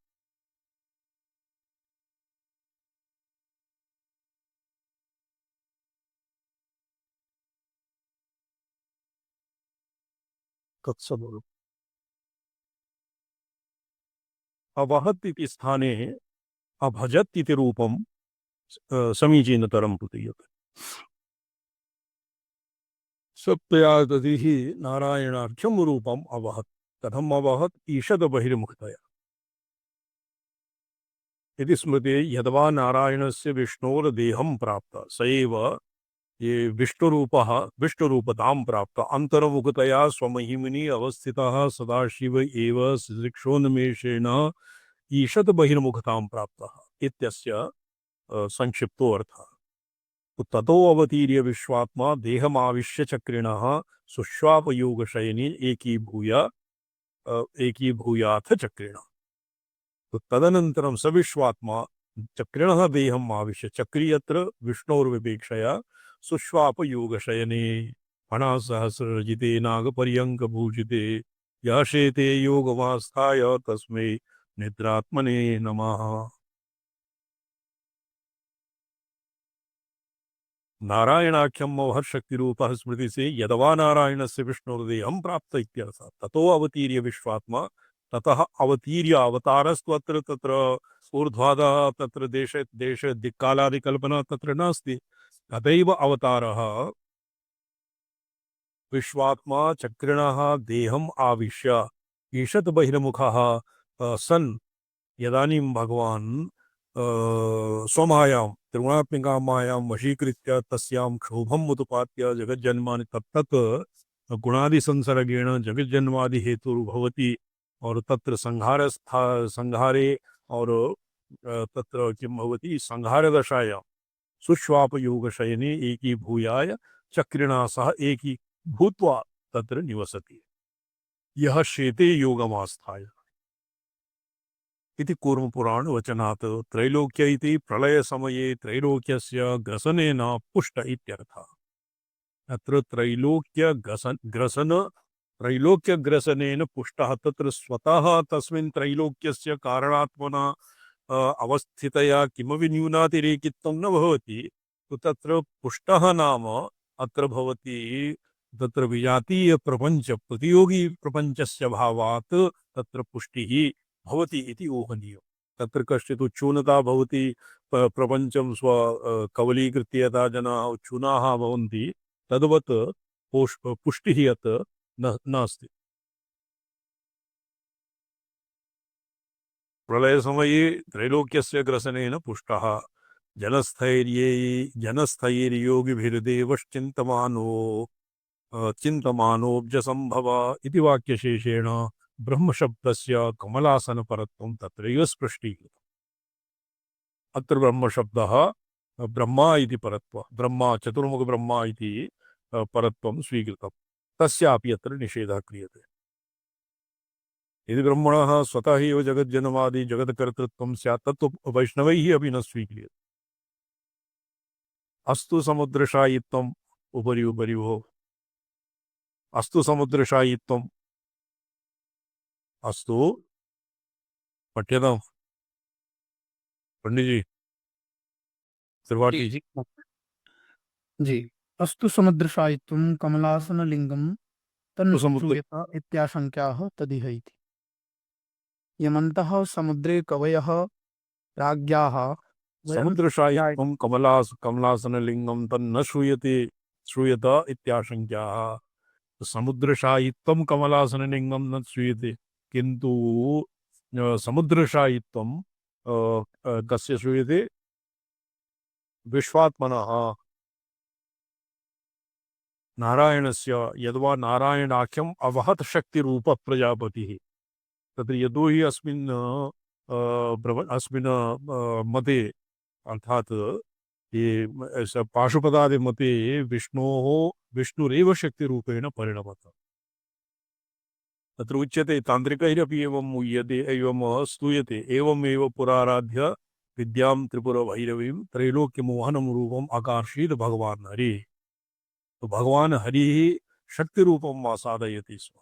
तत्सदु अवहत् इति स्थाने अभजत् इति रूपं समीचीनतरं प्रतीयते। सप्तयादतिः नारायणाख्यं रूपम् अवहत् कथम् अवहत् ईषद बहिर्मुखतया इति स्मृते यद्वा नारायणस्य विष्णोर्देहं प्राप्त स एव ये विष्णुरूपः विष्णुरूपतां प्राप्त अन्तर्मुखतया स्वमहिम्नि अवस्थितः सदाशिव एव शिक्षोन्मेषेण ईषद बहिर्मुखतां प्राप्तः इत्यस्य संक्षिप्तो अर्थः। ततो अवतीर्य विश्वात्मा देहमाविश्य चक्रिणः सुश्वापयोगशयनि एकीभूयाथ चक्रिण। तो तदनन्तरं स विश्वात्मा चक्रिणः देहम् आविश्य चक्री यत्र विष्णोर्विपेक्षया सुश्वापयोगशयने फणासहस्ररजिते नागपर्यङ्कभूषिते यः शेते योगमास्थाय तस्मै निद्रात्मने नमः। नारायणाख्यम अवहत् शक्तिरूपः स्मृति से यदवा नारायणस्य विष्णुर्देहं प्राप्त इत्यर्थः। ततो अवतीर्य विश्वात्मा ततः अवतीर्य अवतारस्त्वत्र तत्र ऊर्ध्वाधः तत्र देश दिक्कालादिकल्पना तत्र नास्ति। तथैव अवतारः विश्वात्मा चक्रिणः देहम् आविश्य ईषत् बहिर्मुखः सन् यदानीं भगवान् स्वमायां त्रिगुणात्मिकां मायां वशीकृत्य तस्यां क्षोभम् उत्पाद्य जगज्जन्मानि तत्तत् गुणादिसंसर्गेण जगज्जन्मादि हेतुर्भवति और तत्र संहारे और तत्र किं भवति संहारदशायां सुश्वापयोगशयने एकीभूयाय चक्रिणा सह एकी भूत्वा तत्र निवसति यः शेते योगमास्थाय इति कूर्मपुराण वचनात् त्रैलोक्य इति प्रलय समये त्रैलोक्यस्य ग्रसनेन पुष्ट इत्यर्थः। अत्र त्रैलोक्य ग्रसनेन पुष्टः तत्र स्वतः तस्मिन् त्रैलोक्यस्य कारणात्मना अवस्थितया किमपि न्यूनातिरेकित्वं न भवति। तो तत्र पुष्टः नाम अत्र भवति तत्र विजातीय प्रपंच प्रतियोगी प्रपंचस्य भावात् तत्र पुष्टिः भवति इति ऊहनीयम्। तत्र कश्चित् उच्छूनता भवति प्रपंचं स्व कवलीकृत्य यथा जनाः उच्छूनाः भवन्ति तद्वत् पुष्टिः अत्र नास्ति। प्रलय समये त्रैलोक्यस्य ग्रसनेन पुष्टः चिन्तमानोऽब्जसंभव इति वाक्यशेषेण ब्रह्मशब्दस्य कमलासनपरत्वं तत्रैव स्पष्टीकृतम्। अत्र ब्रह्मशब्दः ब्रह्मा इति परत्वं ब्रह्मा चतुर्मुख ब्रह्मा इति परत्वं स्वीकृतं तस्यापि अत्र निषेधः क्रियते। यदि ब्रह्मणः स्वतः एव जगज्जनमादि जगत्कर्तृत्वं स्यात् तत्तु वैष्णवैः अपि न स्वीक्रियते। अस्तु समुद्रशायित्वम् उपरि उपरि भो, अस्तु समुद्रशायित्वम्, अस्तु पठ्यताम् पंडित जी, त्रिपाठी जी। जी। अस्तु समुद्रशायित्वं कमलासनलिङ्गं तो समुद्र तन्श्रूयत इत्याशङ्क्याः तदिह इति। यमन्तः समुद्रे कवयः राज्ञाः वयं समुद्रशायित्वं कमलासनलिङ्गं तन्न श्रूयत इत्याशङ्क्याः। समुद्रशायित्वं कमलासनलिङ्गं न श्रूयते, किन्तु समुद्रशायित्वं कस्य श्रूयते? विश्वात्मनः नारायणस्य। यद्वा नारायणाख्यम् अवहत शक्तिरूप प्रजापतिः, तत्र यतो हि अस्मिन् मते अर्थात ये पाशुपदादि मते विष्णुरेव शक्तिरूपेण परिणमत। तत्र उच्यते तान्त्रिकैरपि एवं मूयते एवं स्तूयते एवमेव पुराराध्य विद्यां त्रिपुरभैरवीं त्रैलोक्यमोहनं रूपम् आकर्षीत भगवान् हरिः। तो भगवान हरिः शक्तिरूपम् आसादयति स्म,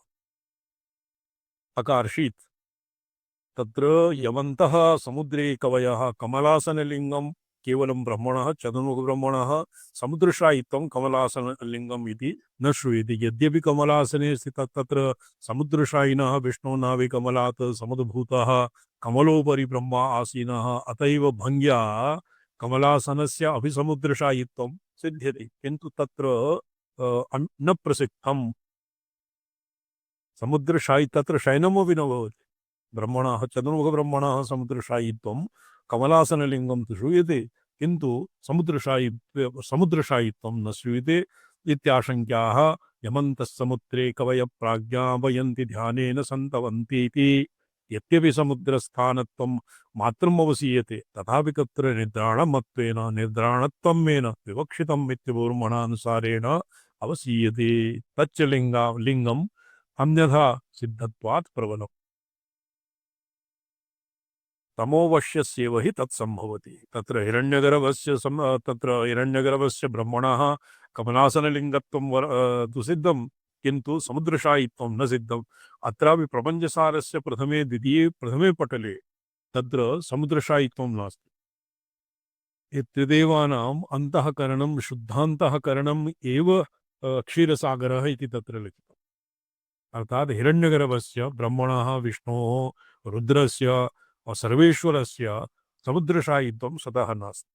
आकर्षीत। तत्र यमन्तः समुद्रे कवयः कमलासनलिङ्गं केवलं ब्रह्मणः चतुर्मुखब्रह्मणः, समुद्रशायित्वं कमलासनलिङ्गम् इति न श्रूयते। यद्यपि कमलासने स्थितः तत्र समुद्रशायिनः विष्णो नाभिकमलात् समुद्भूतः कमलोपरि ब्रह्मा आसीनः, अतएव भङ्ग्या कमलासनस्य अभिसमुद्रशायित्वं सिद्ध्यति, किन्तु तत्र न प्रसिद्धम्। समुद्रशायि तत्र शयनमपि न भवति। ब्रह्मणः चतुर्मुखब्रह्मणः समुद्रशायित्वं कमलासनलिङ्गं तु श्रूयते, किन्तु समुद्रशायित्वं न श्रूयते इत्याशङ्क्याः। यमन्तः समुद्रे कवयः प्राज्ञापयन्ति ध्यानेन सन्तवन्ति इति। यद्यपि समुद्रस्थानत्वं मात्रम् अवसीयते, तथापि तत्र निद्राणत्वमेन विवक्षितम् इत्यपूर्वमणानुसारेण अवसीयते। तच्च लिङ्गम् अन्यथा सिद्धत्वात् प्रबलम्। तमोवश्यस्येव हि तत्सम्भवति। तत्र हिरण्यगर्भस्य ब्रह्मणः कमलासनलिङ्गत्वं तु सिद्धं, किन्तु समुद्रशायित्वं न सिद्धम्। अत्रापि प्रपञ्चसारस्य प्रथमे पटले तत्र समुद्रशायित्वं नास्ति। त्रिदेवानाम् अन्तःकरणं शुद्धान्तःकरणम् एव क्षीरसागरः इति तत्र लिखितम्। अर्थात् हिरण्यगर्भस्य ब्रह्मणः विष्णोः रुद्रस्य सर्वेश्वरस्य समुद्रशायित्वं स्वतः नास्ति।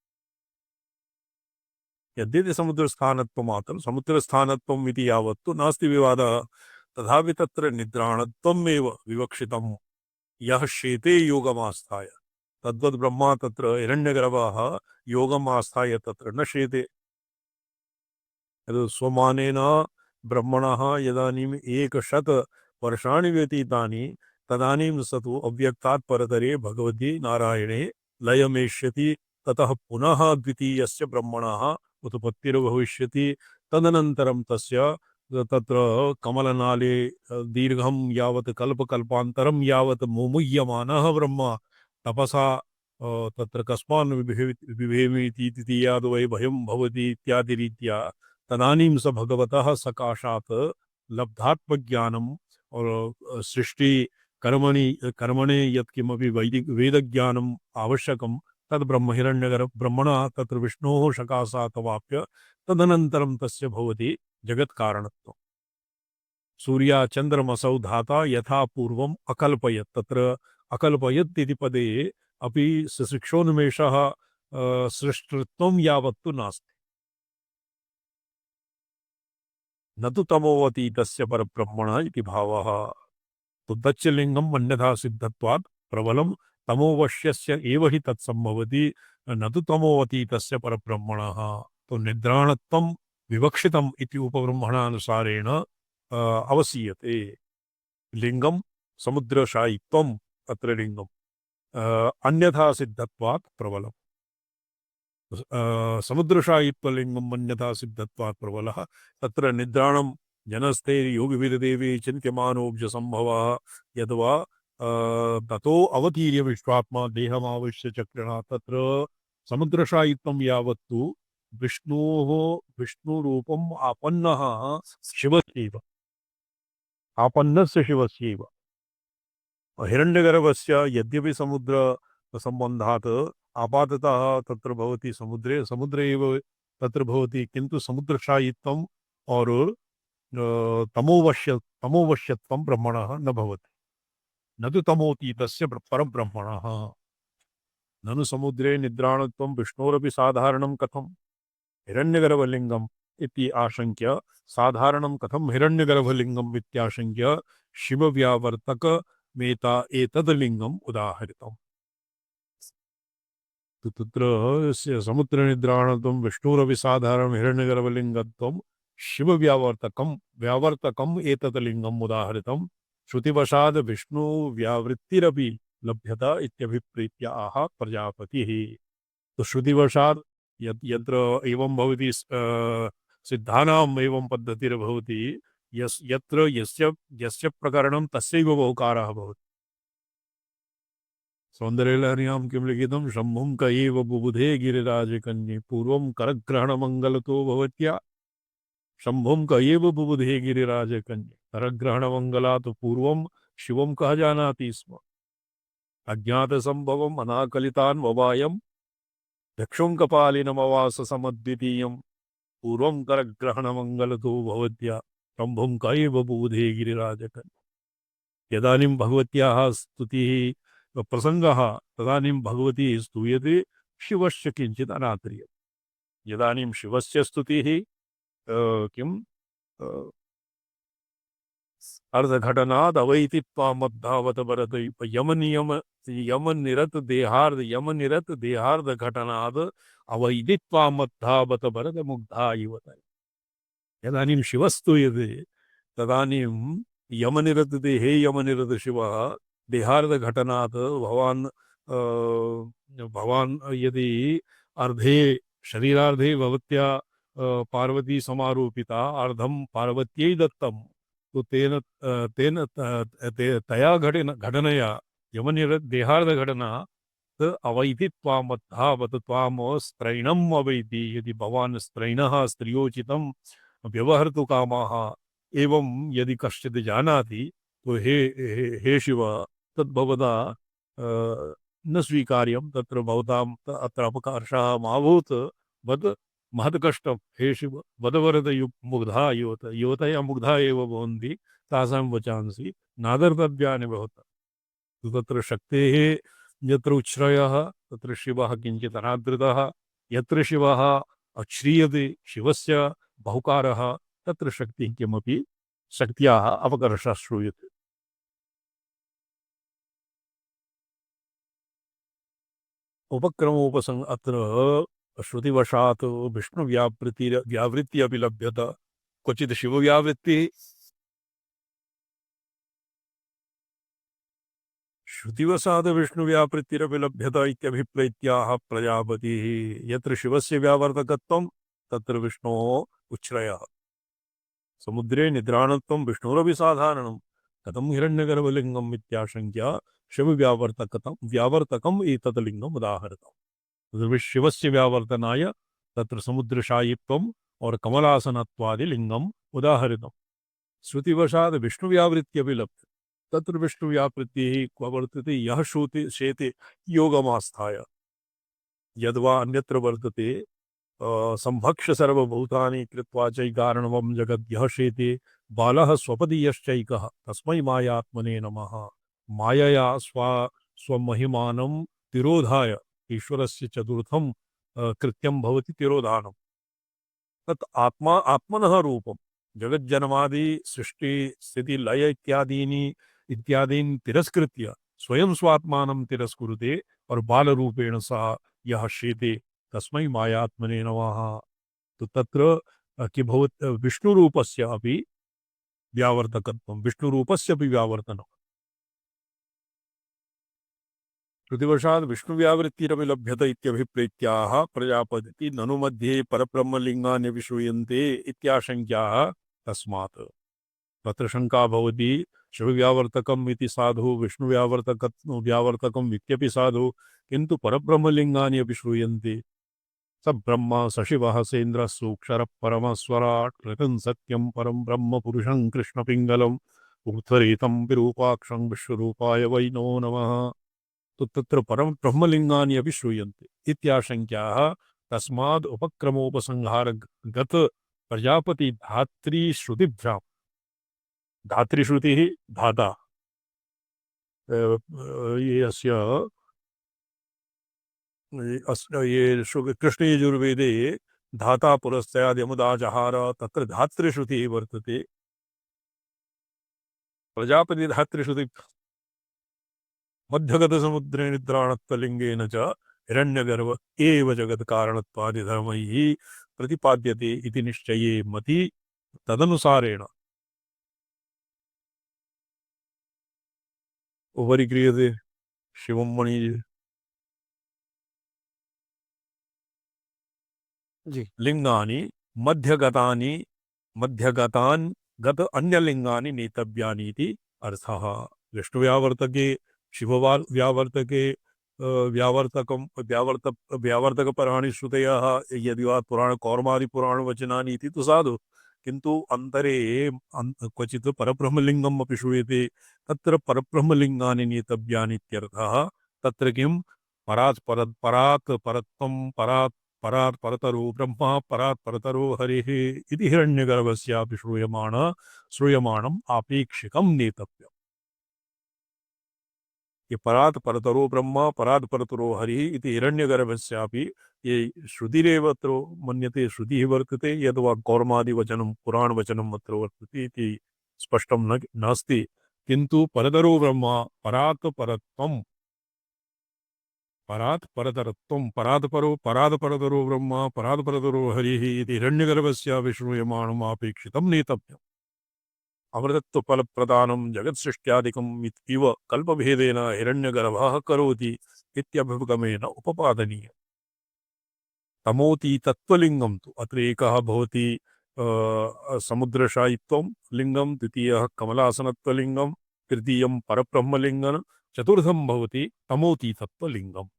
यद्यपि समुद्रस्थानत्वमात्रं समुद्रस्थानत्वम् इति यावत्तु नास्ति विवादः, तथापि तत्र निद्राणत्वमेव विवक्षितम्। यः शेते योगमास्थाय, तद्वद् ब्रह्मा तत्र हिरण्यगर्भः योगमास्थाय तत्र न शेते। यद् स्वमानेन ब्रह्मणः यदानीम् 100 वर्षाणि व्यतीतानि तदानीं स तु अव्यक्तात् परतरे भगवति नारायणे लयमेष्यति। ततः पुनः द्वितीयस्य ब्रह्मणः उत्पत्तिर्भविष्यति। तदनन्तरं तस्य तत्र कमलनाले दीर्घं यावत् कल्पकल्पान्तरं यावत् मुमुह्यमानः ब्रह्म तपसा तत्र कस्मान् बिभेमीति तृतीयाद् वै भयं भवति इत्यादिरीत्या तदानीं स भगवतः सकाशात् लब्धात्मज्ञानम् और सृष्टि कर्मणे यत्किमपि वेदज्ञानम् आवश्यकं तद् ब्रह्म ब्रह्मणः तत्र विष्णोः सकाशात् अवाप्य तदनन्तरं तस्य भवति जगत्कारणत्वम्। सूर्याचन्द्रमसौ धाता यथा पूर्वम् अकल्पयत्, तत्र अकल्पयत् इति पदे अपि सशिक्षोन्मेषः सृष्टृत्वं यावत्तु नास्ति। न तु तमोऽतीतस्य परब्रह्मणः इति भावः। तच्च लिङ्गम् अन्यथा सिद्धत्वात् प्रबलं तमोवश्यस्य एव हि तत्सम्भवति, न तु तमोऽतीतस्य परब्रह्मणः। तो निद्राणत्वं विवक्षितम् इति उपब्रह्मणानुसारेण अवसीयते। लिङ्गं समुद्रशायित्वम् अत्र लिङ्गम् अन्यथा सिद्धत्वात् प्रबलम्। समुद्रशायित्वलिङ्गम् अन्यथा सिद्धत्वात् प्रबलः। तत्र निद्राणं जनस्ते योगिभिर्देवे चिन्त्यमानोऽब्जसम्भवः यद्वा ततो अवतीर्य विश्वात्मा देहमाविश्य चक्रणा तत्र समुद्रशायित्वं यावत्तु विष्णोः विष्णुरूपम् आपन्नः शिवस्यैव आपन्नस्य शिवस्यैव हिरण्यगर्भस्य यद्यपि समुद्र संबन्धात् आपाततः तत्र भवति समुद्रे समुद्रे एव तत्र भवति किन्तु समुद्रशायित्वम् और तमोवश्यत्वं ब्रह्मणः न भवति न तु तमोतीतस्य परब्रह्मणः ननु समुद्रे निद्राणत्वं विष्णोरपि साधारणं कथं हिरण्यगर्भलिङ्गम् इति आशङ्क्य साधारणं कथं हिरण्यगर्भलिङ्गम् इत्याशङ्क्य शिवव्यावर्तकमेता एतद् लिङ्गम् उदाहरितम् तत्र समुद्रनिद्राणत्वं विष्णुरपि साधारणं हिरण्यगर्भलिङ्गत्वं व्यावर्तकम् एतत् लिङ्गम् उदाहरितं श्रुतिवशाद् विष्णु व्यावृत्तिरपि लभ्यता इत्यभिप्रीत्य आह प्रजापतिः तो श्रुतिवशात् यत्र एवं भवति सिद्धानाम् एवं पद्धतिर्भवति यत्र यस्य प्रकरणं तस्यैव बहुकारः भवति सौन्दर्यलहर्यां किं लिखितं शम्भुं क एव बुबुधे गिरिराजकन्ये पूर्वं करग्रहणमङ्गलतो भवत्या शंभुं क एव बुबुधे गिरिराजकन्ये करग्रहणमङ्गलात् पूर्वं शिवं कः जानाति स्म अज्ञातसम्भवम् अनाकलितान् ववायं दक्षुं कपालिनमवास समद्वितीयं पूर्वं करग्रहणमङ्गलतो भवत्या शंभुं क एव बुबुधे गिरिराजकन्ये यदानीं भगवत्याः स्तुतिः प्रसंगः तदानीं भगवती स्तूयते शिवस्य किंचित् अनात्रियते यदानीं शिवस्य स्तुतिः किम् अर्धघटनाद् अवैतित्वामद्धावत भरत यमनिरत देहार्ध घटनाद् अवैदित्वामद्धावत भरत मुग्धा इवत यदानीं शिवस्तूयते तदानीं यमनिरत देहे यमनिरत शिवः देहार्ध घटनात् भवान् यदि अर्धे शरीरार्धे भवत्या पार्वती समारोपिता अर्धं पार्वत्यै दत्तं तो तया घटनया यमनिरत देहार्ध घटना अवैति त्वामद्धावत त्वाम स्त्रैणम् अवैति यदि भवान् स्त्रैणः स्त्रियोचितं व्यवहर्तु कामाः एवं यदि कश्चित् जानाति तो हे शिव तद्भवता न स्वीकार्यं तत्र भवतां अत्र अपकर्षः माभूत् वद महत्कष्टं हे शिव वदवरद मुग्धा युवतयः मुग्धा एव भवन्ति तासां वचांसि नादर्तव्यानि भवता तत्र शक्तेः यत्र उच्छ्रयः तत्र शिवः किञ्चित् अनादृतः यत्र शिवः अश्रीयते शिवस्य बहुकारः तत्र शक्तिः किमपि शक्त्याः अपकर्षः श्रूयते उपक्रमोपसंग अत्र श्रुतिवशात् विष्णुव्यावृत्ति अपि लभ्यत क्वचित् शिवव्यावृत्तिः श्रुतिवशात् विष्णुव्यावृत्तिरपि लभ्यत इत्यभिप्रेत्याह प्रजापतिः यत्र शिवस्य व्यावर्तकत्वं तत्र विष्णोः उच्छ्रयः समुद्रे निद्राणत्वं विष्णुरपि साधारणं कथं हिरण्यगर्भलिङ्गम् इत्याशङ्क्या व्यावर्तकम् एतत् लिङ्गम् उदाहृतम् शिवस्य व्यावर्तनाय तत्र समुद्रशायित्वम् और कमलासनत्वादि लिङ्गम् उदाहृतम् श्रुतिवशात् विष्णुव्यावृत्त्यपि लभ्यते तत्र विष्णुव्यावृत्तिः क्व वर्तते यः श्रुति शेते योगमास्थाय यद्वा अन्यत्र वर्तते संभक्ष्य सर्वभूतानि कृत्वा चैकारणवं जगद्यः शेते बालः स्वपदीयश्चैकः तस्मै मायात्मने नमः मायया स्वमहिमानं तिरोधाय ईश्वरस्य चतुर्थं कृत्यं भवति तिरोधानं तत् आत्मनः रूपं जगज्जन्मादि सृष्टि स्थिति लय इत्यादीन् तिरस्कृत्य स्वयं स्वात्मानं तिरस्कुरुते और बालरूपेण सह यः शेते तस्मै मायात्मने नमः तो तत्र कि भवत् विष्णुरूपस्य अपि व्यावर्तकत्वं विष्णुरूपस्य अपि व्यावर्तनं श्रुतिवशात् विष्णुव्यावृत्तिरपि लभ्यत इत्यभिप्रेत्याह प्रजापति ननु मध्ये परब्रह्मलिङ्गानि श्रूयन्ते इत्याशङ्क्याः तस्मात् तत्र शङ्का भवति शिवव्यावर्तकम् इति साधु व्यावर्तकम् इत्यपि साधु किन्तु परब्रह्मलिङ्गानि अपि श्रूयन्ते स ब्रह्म स शिवः सेन्द्रः सूक्षरः परमस्वराट् कृतं सत्यं परं ब्रह्म पुरुषं कृष्णपिङ्गलम् उत्तरीतं विरूपाक्षं विश्वरूपाय वै नो नमः तो तत्र परम ब्रह्मलिङ्गानि अपि श्रूयन्ते इत्याशङ्क्याः तस्माद् उपक्रमोपसंहारगत प्रजापति धात्रीश्रुतिभ्यां धात्रीश्रुतिः धाता ये कृष्णयजुर्वेदे धाता पुरस्ताद् यमुदाजहार तत्र धातृश्रुतिः वर्तते प्रजापति धातृश्रुति मध्यगतसमुद्रे निद्राणत्वलिङ्गेन च हिरण्यगर्भ एव जगत्कारणत्वादिधर्मैः प्रतिपाद्यते इति निश्चये मति तदनुसारेण उपरि क्रियते शिवं मणि जी लिंगानि मध्यगतानि मध्यगतान् गत अन्यलिंगानि नेतव्यानि इति अर्थः विष्णुव्यावर्तके शिवव्यावर्तके व्यावर्तकपराणि श्रुतयः यदि वा पुराणकौर्मादिपुराणवचनानि इति तु साधु किन्तु अन्तरे क्वचित् परब्रह्मलिङ्गम् अपि श्रूयते तत्र परब्रह्मलिङ्गानि नेतव्यानि इत्यर्थः तत्र किं परात् परतरो ब्रह्मा परात् परतरो हरिः इति हिरण्यगर्भस्यापि श्रूयमाणम् आपेक्षिकं नेतव्यम् ये परात् परतरो ब्रह्मा परात् परतरो हरिः इति हिरण्यगर्भस्यापि ये श्रुतिरेव अत्र मन्यते श्रुतिः वर्तते यद्वा कौर्मादिवचनं पुराणवचनम् अत्र वर्तते इति स्पष्टं नास्ति किन्तु परतरो ब्रह्मा परात् परतरो ब्रह्मा परात् परतरो हरिः इति हिरण्यगर्भस्यापि श्रूयमाणम् आपेक्षितं नेतव्यम् अमृतत्वफलप्रदानं जगत्सृष्ट्यादिकम् इव कल्पभेदेन हिरण्यगर्भः करोति इत्यभिगमेन उपपादनीयम् तमोति तत्त्वलिङ्गं तु अत्र एकः भवति समुद्रशायित्वं लिङ्गं द्वितीयः कमलासनत्वलिङ्गं तृतीयं परब्रह्मलिङ्गं चतुर्थं भवति तमोति तत्त्वलिङ्गम्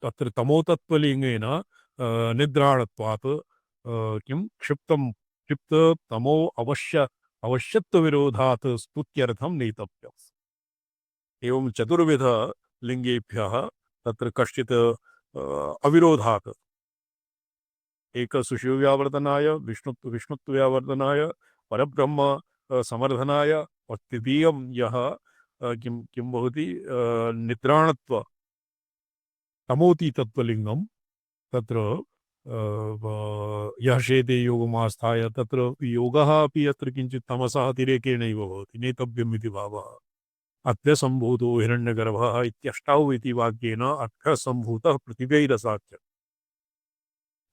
तत्र तमोतत्त्वलिङ्गेन निद्राणत्वात् किं क्षिप्त तमो अवश्यत्वविरोधात् स्तुत्यर्थं नेतव्यम् एवं चतुर्विध लिङ्गेभ्यः तत्र कश्चित् अविरोधात् एक सुशिवव्यावर्तनाय विष्णुत्वव्यावर्तनाय परब्रह्म समर्थनाय और तृतीयं यः किं किं भवति निद्राणत्व तमोति तत्त्वलिङ्गं तत्र यः शेते योगमास्थाय तत्र योगः अपि अत्र किञ्चित् तमसः अतिरेकेणैव भवति नेतव्यम् इति भावः अर्थसम्भूतो हिरण्यगर्भः इत्यष्टौ इति वाक्येन अर्थसम्भूतः पृथिव्यैरसाच्च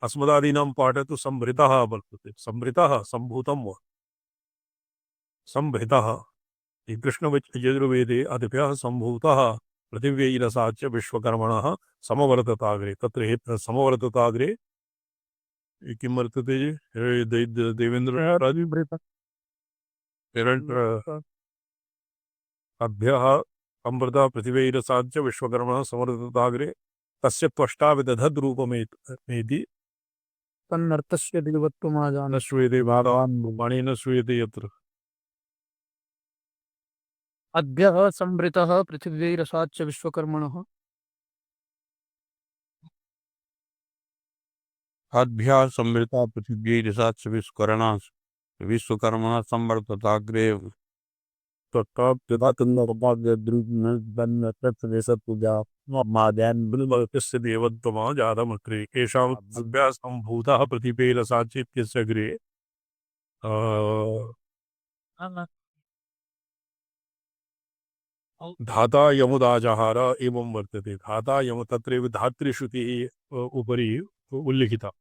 अस्मदादीनां पाठे तु संभृतः वर्तते संभृतः सम्भूतं वा संभृतः कृष्णयजुर्वेदे अतिभ्यः सम्भूतः पृथिव्यैरसाच्च विश्वकर्मणः समवर्तताग्रे तत्र समवर्तताग्रे किं वर्तते देवेन्द्र अभ्यः अमृता पृथिव्यैरसाच्च विश्वकर्मणः समवर्तताग्रे तस्य त्वष्टा विदधद्रूपमेति तन्नर्थस्य दिवत्वमाजान न श्रूयते भगवान् वाणेन श्रूयते यत्र अद्भ्यः संवृतः पृथिव्यैरसाच्च विश्वकर्मणः अद्भ्यः संवृता पृथिव्यैरसाच्च विश्वकर्मणः संवर्तताग्रे तस्य देवत्वमा जातमग्रे येषां अभ्यः सम्भूतः पृथिव्यैरसाच्च इत्यस्य अग्रे धाता यमुदाजहार एवं वर्तते धाता यम तत्रैव धातृश्रुतिः उपरि उल्लिखिता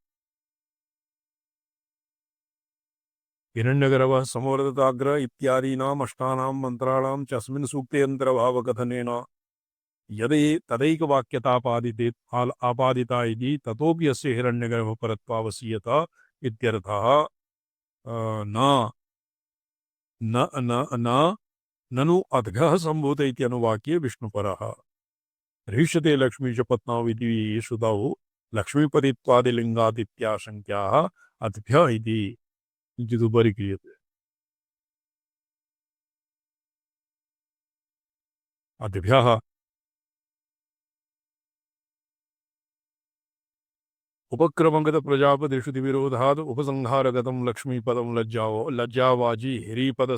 हिरण्यगर्भः समवर्तताग्र इत्यादीनाम् अष्टानां मन्त्राणां च अस्मिन् सूक्ते अन्तर्भावकथनेन यदि तदैकवाक्यतापादिते आपादिता इति ततोपि अस्य हिरण्यगर्भपरत्वावसीयत इत्यर्थः न न न न ननु अद्घः सम्भूत इत्यनुवाक्ये विष्णुपरः ह्रीष्यते लक्ष्मी च पत्नाविति श्रुतौ लक्ष्मीपतित्वादिलिङ्गादित्याशङ्क्याः अद्भ्य इति किञ्चिदुपरि क्रियते अद्भ्यः उपक्रमगत प्रजापतिषु विरोधात् उपसंहारगतं लक्ष्मीपदं लज्जावाजी हिरीपद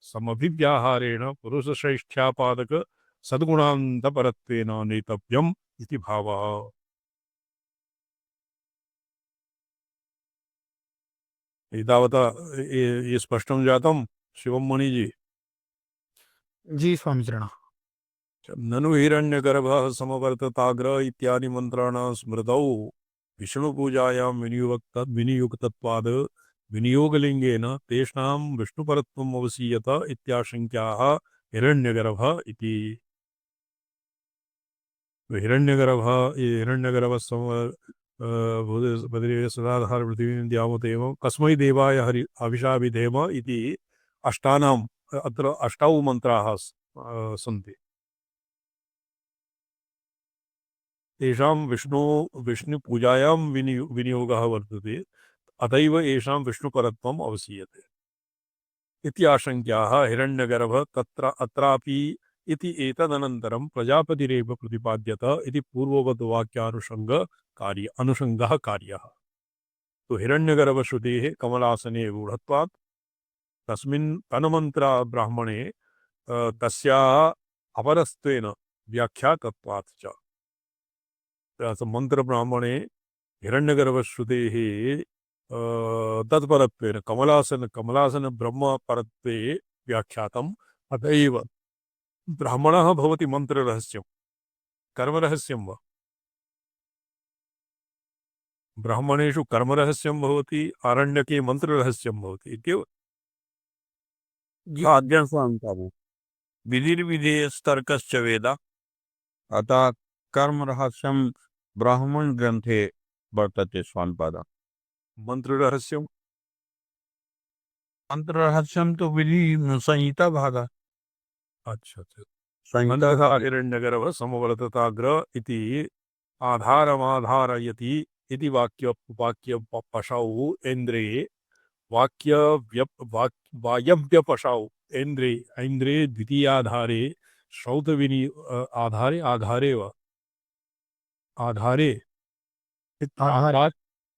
समभिव्याहारेण पुरुषश्रेष्ठ्यापादक सद्गुणान्तपरत्वेन नेतव्यम् इति भावः एतावता ये स्पष्टं जातं शिवं मणिजी जी स्वामी चरण ननु हिरण्यगर्भः समवर्तताग्र इत्यादि मंत्राणां स्मृतौ विष्णुपूजायां विनियुक्तत्वाद् विनियोगलिंगेन तेषां विष्णुपरत्वम् अवसीयत इत्याशङ्क्याः हिरण्यगर्भः इति हिरण्यगर्भः सदाधार पृथिवीं द्यावतेव कस्मै देवाय हविषाभिधेम इति अष्टानाम् अत्र अष्टौ मन्त्राः सन्ति तेषां विष्णुपूजायां विनियोगः वर्तते अतैव येषां विष्णुपरत्वम् अवसीयते इति आशङ्क्याः हिरण्यगर्भः तत्र अत्रापि इति एतदनन्तरं प्रजापतिरेव प्रतिपाद्यत इति पूर्ववद् वाक्यानुषङ्गः कार्यः तो हिरण्यगर्भश्रुतेः कमलासने रूढत्वात् तस्मिन् तन्मन्त्र ब्राह्मणे तस्याः अपरस्त्वेन व्याख्यातत्वात् च मंत्र ब्राह्मणे हिरण्यगर्भश्रुतेः तत्परत्वेन कमलासन ब्रह्म परत्वे व्याख्यातम् अतएव ब्राह्मणः भवति मंत्ररहस्यं कर्मरहस्यं वा ब्राह्मणेषु कर्मरहस्यं भवति आरण्यके मंत्ररहस्यं भवति इत्येव विधिर्विधेयस्तर्कश्च वेद अतः कर्म रहस्यम ब्राह्मण ग्रंथे वर्तते स्वामिपाद मंत्ररहस्यं मंत्र रहस्यम तो विधि संहिता भाग अच्छा संहिता हिरण्यगर्भ समवर्तताग्र इति आधारमाधारयति इति वाक्य पशौ इन्द्रे वायव्यपशौ इन्द्रे द्वितीयाधारे श्रौतविनि आधारे वा आधारे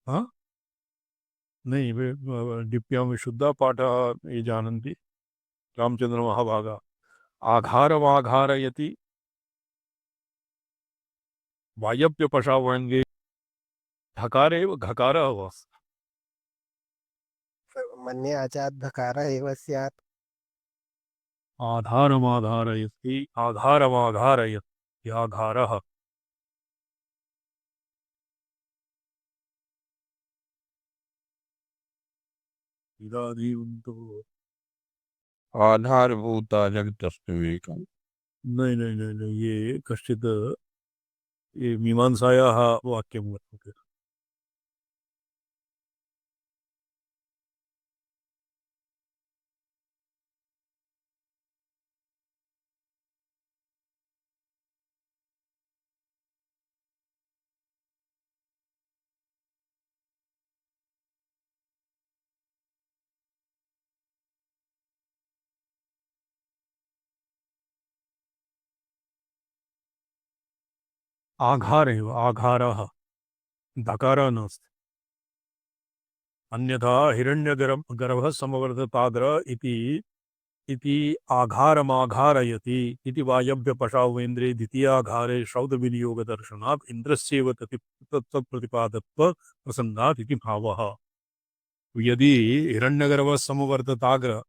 हाँ नहीं वे डिप्यां विशुद्धा पाठः ये जानन्ति रामचंद्र महाभागा आघारमाघारयति वायव्यपशावङ्गे घकारे घकारः वा मन्ये आचार्य धकार एव स्यात् आधारमाधारयति आघारमाघारयति आघारः इदानीं तु आधारभूता जगतस्य विवेकम् नहीं ये कश्चित् ये मीमांसायाः वाक्यं वर्तते आघार एव आघारः धकारः नास्ति अन्यथा हिरण्यगर्भः समवर्तताग्र इति आघारमाघारयति इति वायव्यपशावेन्द्रे द्वितीयाघारे श्रौतविनियोगदर्शनात् इन्द्रस्यैव तत्प्रतिपादत्व प्रसन्नात् इति भावः यदि हिरण्यगर्भः समवर्तताग्र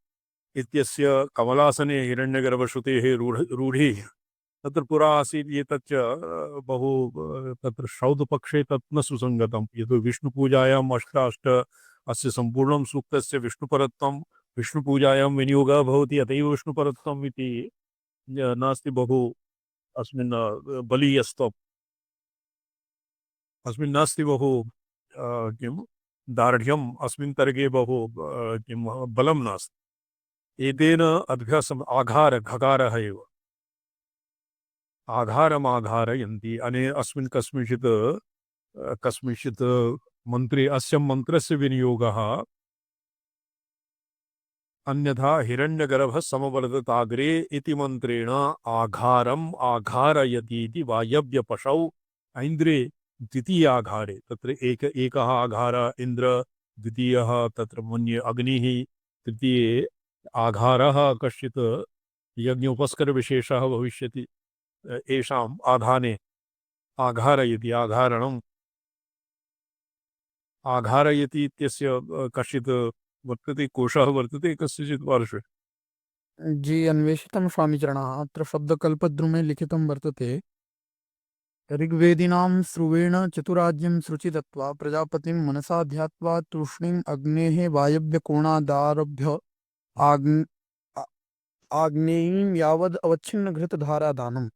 इत्यस्य कमलासने हिरण्यगर्भश्रुतेः रूढी तत्र पुरा आसीत् एतच्च बहु तत्र श्रौतपक्षे तत् न सुसङ्गतं यतो विष्णुपूजायाम् अष्ट अस्य सम्पूर्णं सूक्तस्य विष्णुपरत्वं विष्णुपूजायां विनियोगः भवति अतैव विष्णुपरत्वम् इति नास्ति बहु अस्मिन् बलीयस्त्वम् अस्मिन् नास्ति बहु किं दार्ढ्यम् अस्मिन् तर्के बहु किं बलं नास्ति एतेन अभ्यासम् आघार घकारः एव आघारमाघारयन्ति अने अस्मिन् कस्मिंश्चित् मन्त्रे अस्य मन्त्रस्य विनियोगः अन्यथा हिरण्यगर्भः समवर्तताग्रे इति मन्त्रेण आघारम् आघारयति इति वायव्यपशौ ऐन्द्रे द्वितीयाघारे तत्र एकः आघार इन्द्र द्वितीयः तत्र मन्ये अग्निः तृतीये आघारः कश्चित् यज्ञोपस्करविशेषः भविष्यति येषाम् आधाने आघारयति आघारणम् आघारयति इत्यस्य कश्चित् वर्तते कोशः वर्तते कस्यचित् पार्श्वे जी अन्वेषितं स्वामीचरणः अत्र शब्दकल्पद्रुमे लिखितं वर्तते ऋग्वेदिनां स्रुवेण चतुराज्यं सृचि दत्त्वा प्रजापतिं मनसा ध्यात्वा तूष्णीम् अग्नेः वायव्यकोणादारभ्य आग् आ- आग्नेयीं यावद् अवच्छिन्नघृतधारादानं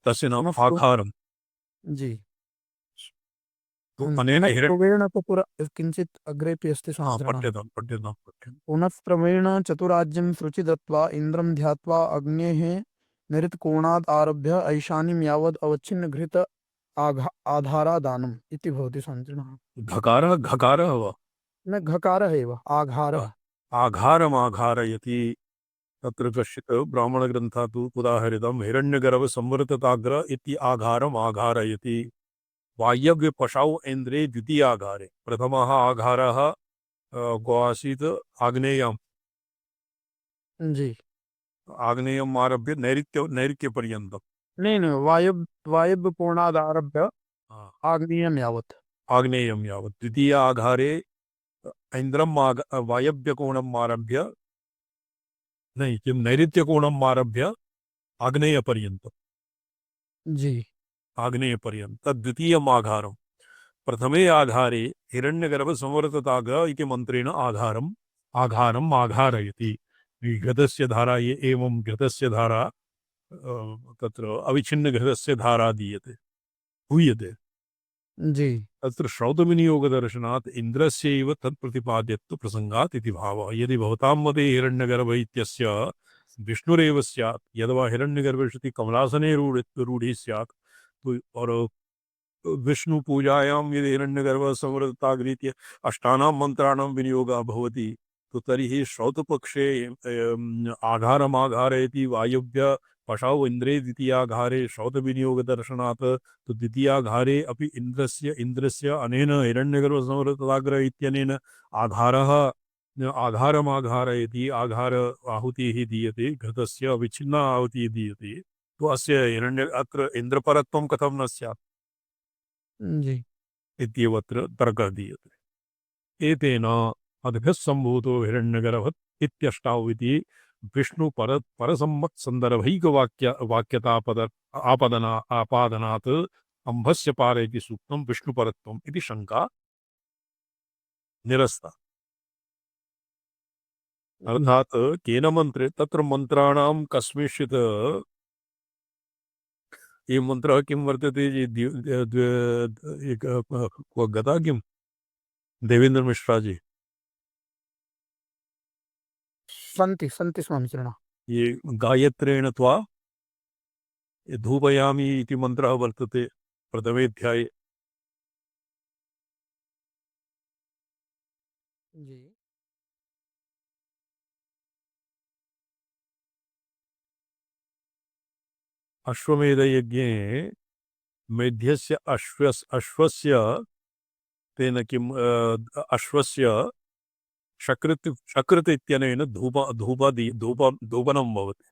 तस्य नाम पुनः स्रु- आघारम् जी तो अनेन पुनः हिरण्य स्रुवेण चतुर किञ्चित् अग्रेपि अस्ति स्वामीचरणः पठ्यतां पुनस्क्रमेण चतुराज्यं सृचि दत्त्वा इन्द्रं ध्यात्वा अग्नेः निरितकोणात् आरभ्य ऐशानीं यावद् अवच्छिन्नघृत आधारादानम् इति भवति स्वामीचरणः घकारः वा न घकारः एव आघारः आघारमाघारयति तत्र कश्चित् ब्राह्मणग्रन्थात् उदाहरितं हिरण्यगर्भसंवर्तताग्र इति आघारमाघारयति वायव्यपशौ इन्द्रे द्वितीयाघारे प्रथमः आघारः को आसीत् आग्नेयम् जी आग्नेयम् आरभ्य नैऋत्यपर्यन्तं नहीं वायव्यकोणादारभ्य आग्नेयं यावत् आग्नेयं यावत् द्वितीय आघारे ऐन्द्रम् वायव्यकोणम् आरभ्य नहीं किं नैऋत्यकोणम् आरभ्य आग्नेयपर्यन्तम् जी आग्नेयपर्यन्तं द्वितीयम् आघारम् प्रथमे आघारे हिरण्यगर्भसंवर्तताग्र इति मन्त्रेण आघारम् आघारयति घृतस्य धारा एवं घृतस्य धारा तत्र अविच्छिन्नघृतस्य धारा दीयते हूयते जी तत्र श्रौतविनियोगदर्शनात् इन्द्रस्यैव तत्प्रतिपाद्यत्व प्रसङ्गात् इति भावः यदि भवतां मते हिरण्यगर्भ इत्यस्य विष्णुरेव स्यात् यद्वा हिरण्यगर्भश्रुति कमलासने रूढी स्यात् तो और विष्णु पूजायां यदि हिरण्यगर्भ संवृत्ताग्रीत्य अष्टानां मंत्राणां विनियोगः भवति तो तर्हि श्रौतपक्षे आघारमाघारयति वायव्य पशौ इन्द्रे द्वितीयाघारे श्रौतविनियोगदर्शनात् तो द्वितीयाघारे अपि इन्द्रस्य अनेन हिरण्यगर्भसंवृत्ताग्र इत्यनेन आघारः आघारमाघारयति आघार आहुतिः दीयते घृतस्य अविच्छिन्ना आहुतिः दीयते तो अस्य अत्र इन्द्रपरत्वं कथं न स्यात् जी इत्येवत्र तर्कः दीयते एतेन अद्भ्यः सम्भूतो हिरण्यगर्भः इत्यष्टाौ इति वाक्यतापद आपादनात् अम्भस्य पार इति सूक्तं विष्णुपरत्वम् इति शङ्का निरस्ता अर्थात् केन मन्त्रे तत्र मन्त्राणां कस्मिंश्चित् ये मन्त्रः किं वर्तते गता किं देवेंद्र मिश्रा जी सन्ति सन्ति स्वामीचरणः ये गायत्रेण त्वा ये धूपयामि इति मन्त्रः वर्तते प्रथमेऽध्याये जी अश्वमेधयज्ञे मेध्यस्य अश्वस्य तेन किम् अश्वस्य शकृत् इत्यनेन धूपनं भवति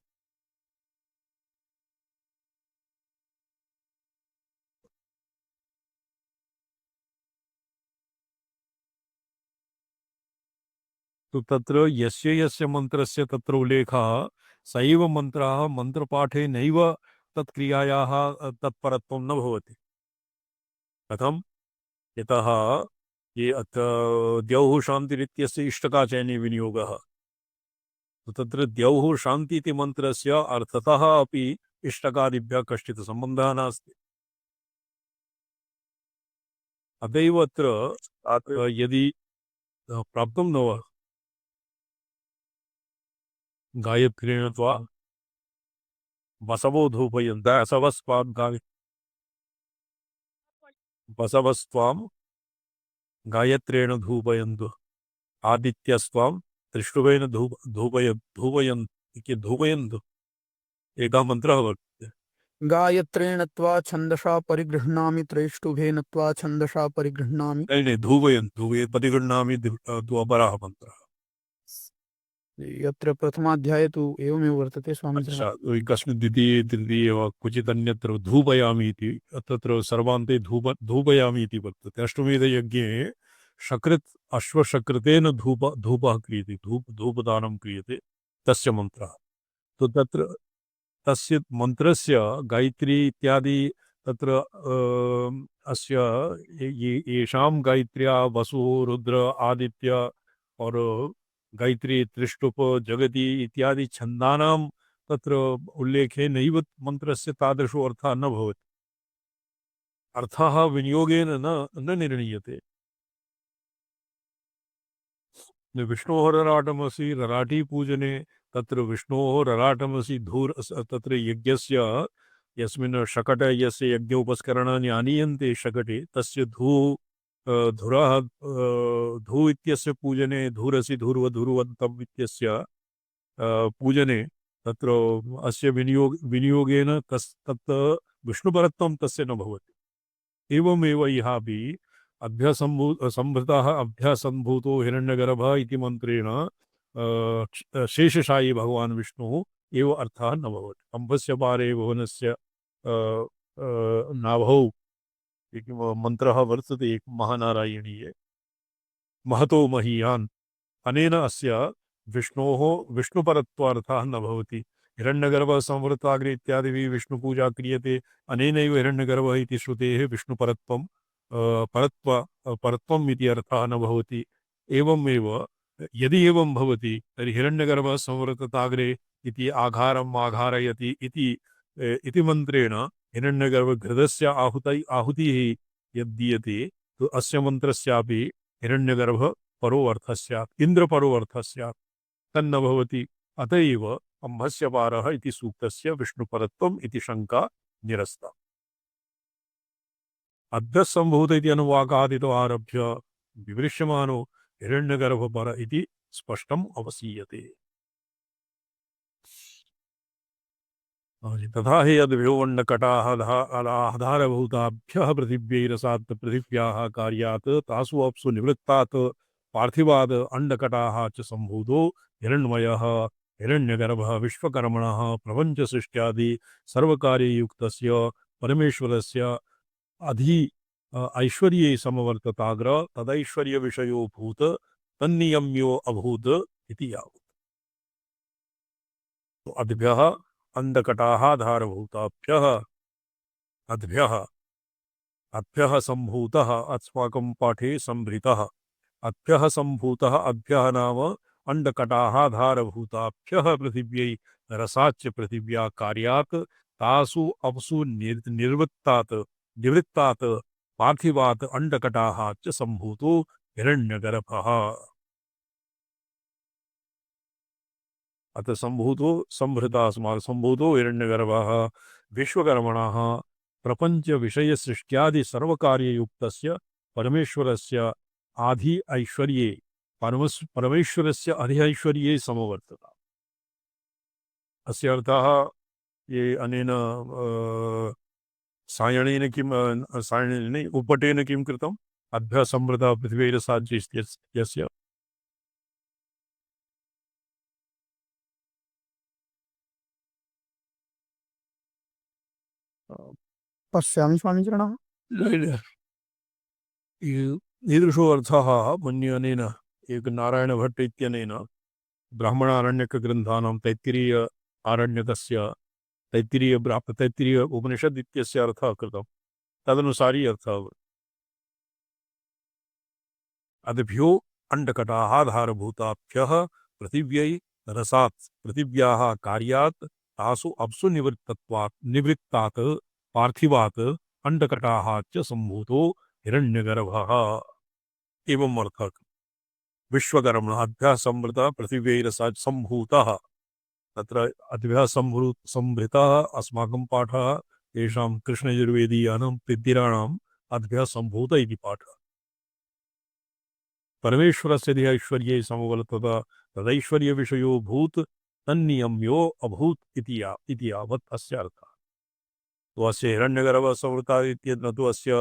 तो तत्र यस्य मन्त्रस्य तत्र उल्लेखः स एव मन्त्रः मन्त्रपाठे नैव तत्क्रियायाः तत्परत्वं न भवति कथं यतः ये अत्र द्यौः शान्तिरित्यस्य इष्टकाचयने विनियोगः तो तत्र द्यौः शान्ति इति मन्त्रस्य अर्थतः अपि इष्टकादिभ्यः कश्चित् सम्बन्धः नास्ति अतैव अत्र यदि प्राप्तं न वा गायत्रेण त्वा बसवो धूपयन्त बसवस्त्वां बसवस्त्वां गायत्रेण धूपयन्तु आदित्यस्त्वां त्रिष्टुवेन धूपयन्तु एकः मन्त्रः वर्तते। गायत्रेण त्वा छन्दसा परिगृह्णामि त्रैष्टुभेन त्वा छन्दसा परिगृह्णामि। नहीं धूपयन्तु ये परिगृह्णामि द्वापरः मन्त्रः। यत्र प्रथमाध्याये तु एवमेव वर्तते स्वामीजी। अच्छा तो कस्मिन् द्वितीये तृतीये वा क्वचित् अन्यत्र धूपयामि इति तत्र सर्वान्ते धूपयामि इति वर्तते। अष्टमेधयज्ञे शकृत् अश्वशकृतेन धूपः क्रियते धूपदानं क्रियते तस्य मन्त्रः। तो तत्र तस्य मन्त्रस्य गायत्री इत्यादि तत्र अस्य येषां गायत्र्या वसु रुद्र आदित्य और गायत्री त्रिष्टुप जगति इत्यादि छन्दानां तत्र उल्लेखे नैव मन्त्रस्य तादृशो अर्थः न भवति। अर्थः विनियोगेन न निर्णीयते। विष्णोः रराटमसि रराटी पूजने तत्र विष्णोः रराटमसि तत्र यज्ञस्य यस्मिन् शकटे यस्य यज्ञोपस्करणानि आनीयन्ते शकटे तस्य धुरः धू इत्यस्य पूजने धूरसि धूर्वधूर्वन्तम् इत्यस्य पूजने तत्र अस्य विनियोगेन तत् विष्णुपरत्वं तस्य न भवति। एवमेव इहापि संभृतः अभ्यसम्भूतो हिरण्यगर्भः इति मन्त्रेण शेषशायी भगवान् विष्णुः एव अर्थः न भवति। अम्बस्य पारे भुवनस्य नाभौ एक मन्त्रः वर्तते एक महानारायणीये महतो महीयान् अनेन अस्य विष्णोः विष्णुपरत्वार्थः न भवति। हिरण्यगर्भः संवृताग्रे इत्यादिभिः विष्णुपूजा क्रियते अनेनैव हिरण्यगर्भः इति श्रुतेः विष्णुपरत्वं परत्वम् इति अर्थः न भवति। एवमेव यदि एवं भवति तर्हि हिरण्यगर्भः संवृतताग्रे इति आघारम् आघारयति इति मन्त्रेण हिरण्यगर्भघृतस्य आहुतिः यद्दीयते तो अस्य मन्त्रस्यापि हिरण्यगर्भ परो अर्थः स्यात् इन्द्रपरो अर्थः स्यात् तन्न भवति। अत एव अम्भस्य पारः इति सूक्तस्य विष्णुपरत्वम् इति शङ्का निरस्ता। अभ्यसम्भूत इति अनुवाकादितो आरभ्य विवृश्यमानो हिरण्यगर्भपर इति स्पष्टम् अवसीयते। तथा हि यद्भ्योऽण्डकटाः आधारभूताभ्यः पृथिव्यैरसात् पृथिव्याः कार्यात् तासु अप्सु निवृत्तात् पार्थिवाद् अण्डकटाः च सम्भूतो हिरण्मयः हिरण्यगर्भः विश्वकर्मणः प्रपञ्चसृष्ट्यादि सर्वकार्ययुक्तस्य परमेश्वरस्य अधि ऐश्वर्ये समवर्तताग्र तदैश्वर्य विषयो भूत तन्नियम्यो अभूत इति यावत्। तो अद्भ्यः अंडकटाः धारभूताभ्यः अद्भ्यः सम्भूतः अस्माकं पाठे संभृतः अद्भ्यः सम्भूतः अद्भ्यः नाम अंडकटाः धारभूताभ्यः पृथिव्यै रसाच्च पृथिव्या कार्यात् तासु अपसु निवृत्तात् पार्थिवात् अंडकटाः च सम्भूतो हिरण्यगर्भः। अतः सम्भूतो संभृतास्मात् सम्भूतो हिरण्यगर्भः विश्वकर्मणः प्रपंच विषय सृष्ट्यादि सर्वकार्ययुक्तस्य परमेश्वरस्य आधि ऐश्वर्ये परमेश्वरस्य अधि ऐश्वर्ये समवर्तता। अस्य अर्थः ये अनेन सायणेन किं सायणेन उपटेन किं कृतम् अभ्यः संवृता पृथिवीरसाज्यस्य पश्यामि स्वामीचरणः। ईदृशो अर्थः मन्ये अनेन एक नारायणभट्ट इत्यनेन ब्राह्मणारण्यकग्रन्थानां तैत्तिरीय आरण्यकस्य तैत्तिरीय उपनिषद इत्यस्य अर्थः कृतः तदनुसारी अर्थः अद्भ्यो अंडकटाः धारभूताभ्यः पृथिव्यै रसात् पृथिव्याः कार्यात् तासु अप्सु निवृत्तात् पार्थिवात् अंडकटाः च सम्भूतो हिरण्यगर्भः। एवं अर्थः विश्वकर्मणः अभ्यः संवृतः पृथिव्यै रसात् सम्भूतः तत्र अद्भ्यः संभृतः अस्माकं पाठः तेषां कृष्णयजुर्वेदीयानां पिद्दिराणाम् अद्भ्यः सम्भूत इति पाठः। परमेश्वरस्य देह ऐश्वर्ये समवर्तत तदैश्वर्यविषयो भूत् तन्नियम्यो अभूत् इति यावत् अस्य अर्थः। तो अस्य हिरण्यगर्भः संवृतः इत्येतत् न तु अस्य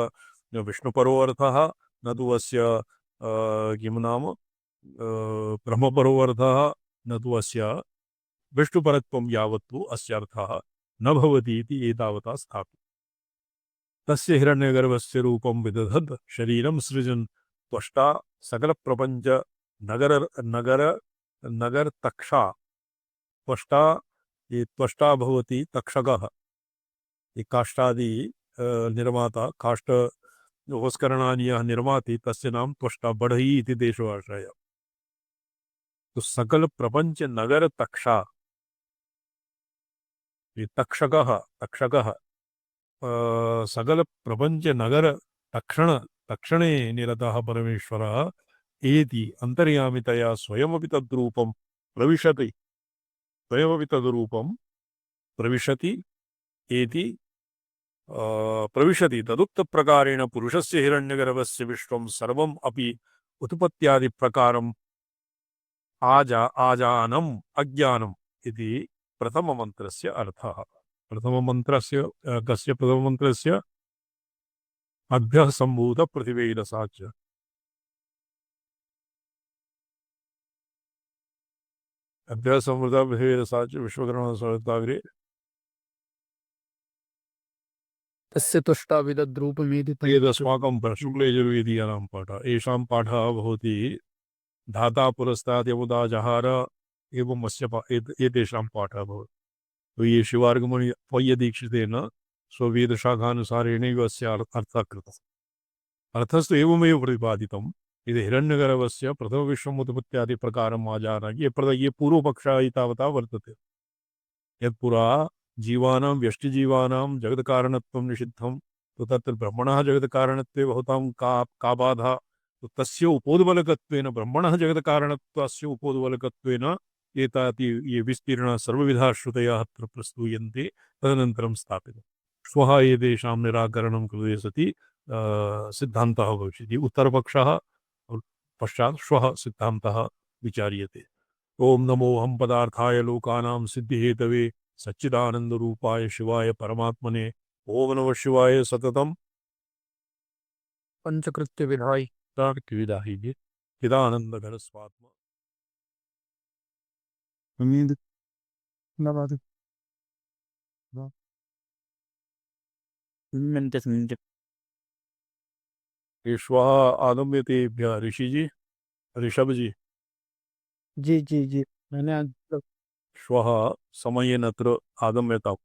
विष्णुपरो अर्थः न तु अस्य किं नाम ब्रह्मपरो अर्थः न तु अस्य विष्णुपरत्वं यावत्तु अस्य अर्थः न भवति इति एतावता स्थापितम्। तस्य हिरण्यगर्भस्य रूपं विदधत् शरीरं सृजन् त्वष्टा सकलप्रपञ्च नगर तक्षा त्वष्टा ये त्वष्टा भवति तक्षकः ये काष्ठादि निर्माता काष्ठ उपस्करणानि यः निर्माति तस्य नाम त्वष्टा बढ़ई इति देशभाषायां। तो सकल प्रपंच नगर तक्षा ये तक्षकः सकल प्रपंच नगर तक्षणे निरतः परमेश्वरः एति अंतर्यामितया स्वयमपि तद्रूपं प्रविशति स्वयमपि तद्रूपं प्रविशति एति प्रविशति तदुक्तप्रकारेण पुरुषस्य हिरण्यगर्भस्य विश्वं सर्वम् अपि उत्पत्त्यादिप्रकारम् आजानम् अज्ञानम् इति प्रथममन्त्रस्य अर्थः। प्रथममन्त्रस्य कस्य प्रथममन्त्रस्य अभ्यः सम्भूत पृथिवीरसाच अभ्यः सम्भूत पृथिवीरसाच विश्वकर्मसंहिताग्रे तस्य तुष्टा विदद्रूपमेति एतस्माकं शुक्लयजुर्वेदीयानां पाठः। येषां पाठः भवति धाता पुरस्तात् यमुदा जहार एवं एतेषां पाठः भवति। तो ये शिवार्गमणि पय्यदीक्षितेन स्ववेदशाखानुसारेणैव अस्य अर्थः कृतः। अर्थस्तु एवमेव प्रतिपादितम्। इति हिरण्यगर्भस्य प्रथमविश्वमुत्पत्त्यादिप्रकारम् आजान ये पूर्वपक्षः एतावता वर्तते। यत्पुरा जीवानां व्यष्टिजीवानां जगत्कारणत्वं निषिद्धं तो तत्र ब्रह्मणः जगत्कारणत्वे भवतां का बाधा तो तस्य उपोद्बलकत्वेन ब्रह्मणः जगत्कारणत्वस्य उपोद्बलकत्वेन ये विस्तीर्णाः सर्वविधाः श्रुतयः अत्र प्रस्तूयन्ते तदनन्तरं स्थापितम्। श्वः एतेषां निराकरणं कृते सति सिद्धान्तः भविष्यति। उत्तरपक्षः पश्चात् श्वः सिद्धान्तः विचार्यते। ओम नमो हम पदार्थाय लोकानां सिद्धिहेतवे सच्चिदानंदरूपाय शिवाय परमात्मने ओम नमः शिवाय सततम पंचकृत्य विधाय तार्किविदाहि चिदानंद घन स्वात्मा उम्मीद नवाद ईश्वः आगम्यतेभ्यः ऋषिजी ऋषभजी जी जी जी मैंने आज श्वः समयेन अत्र आगम्यताम्।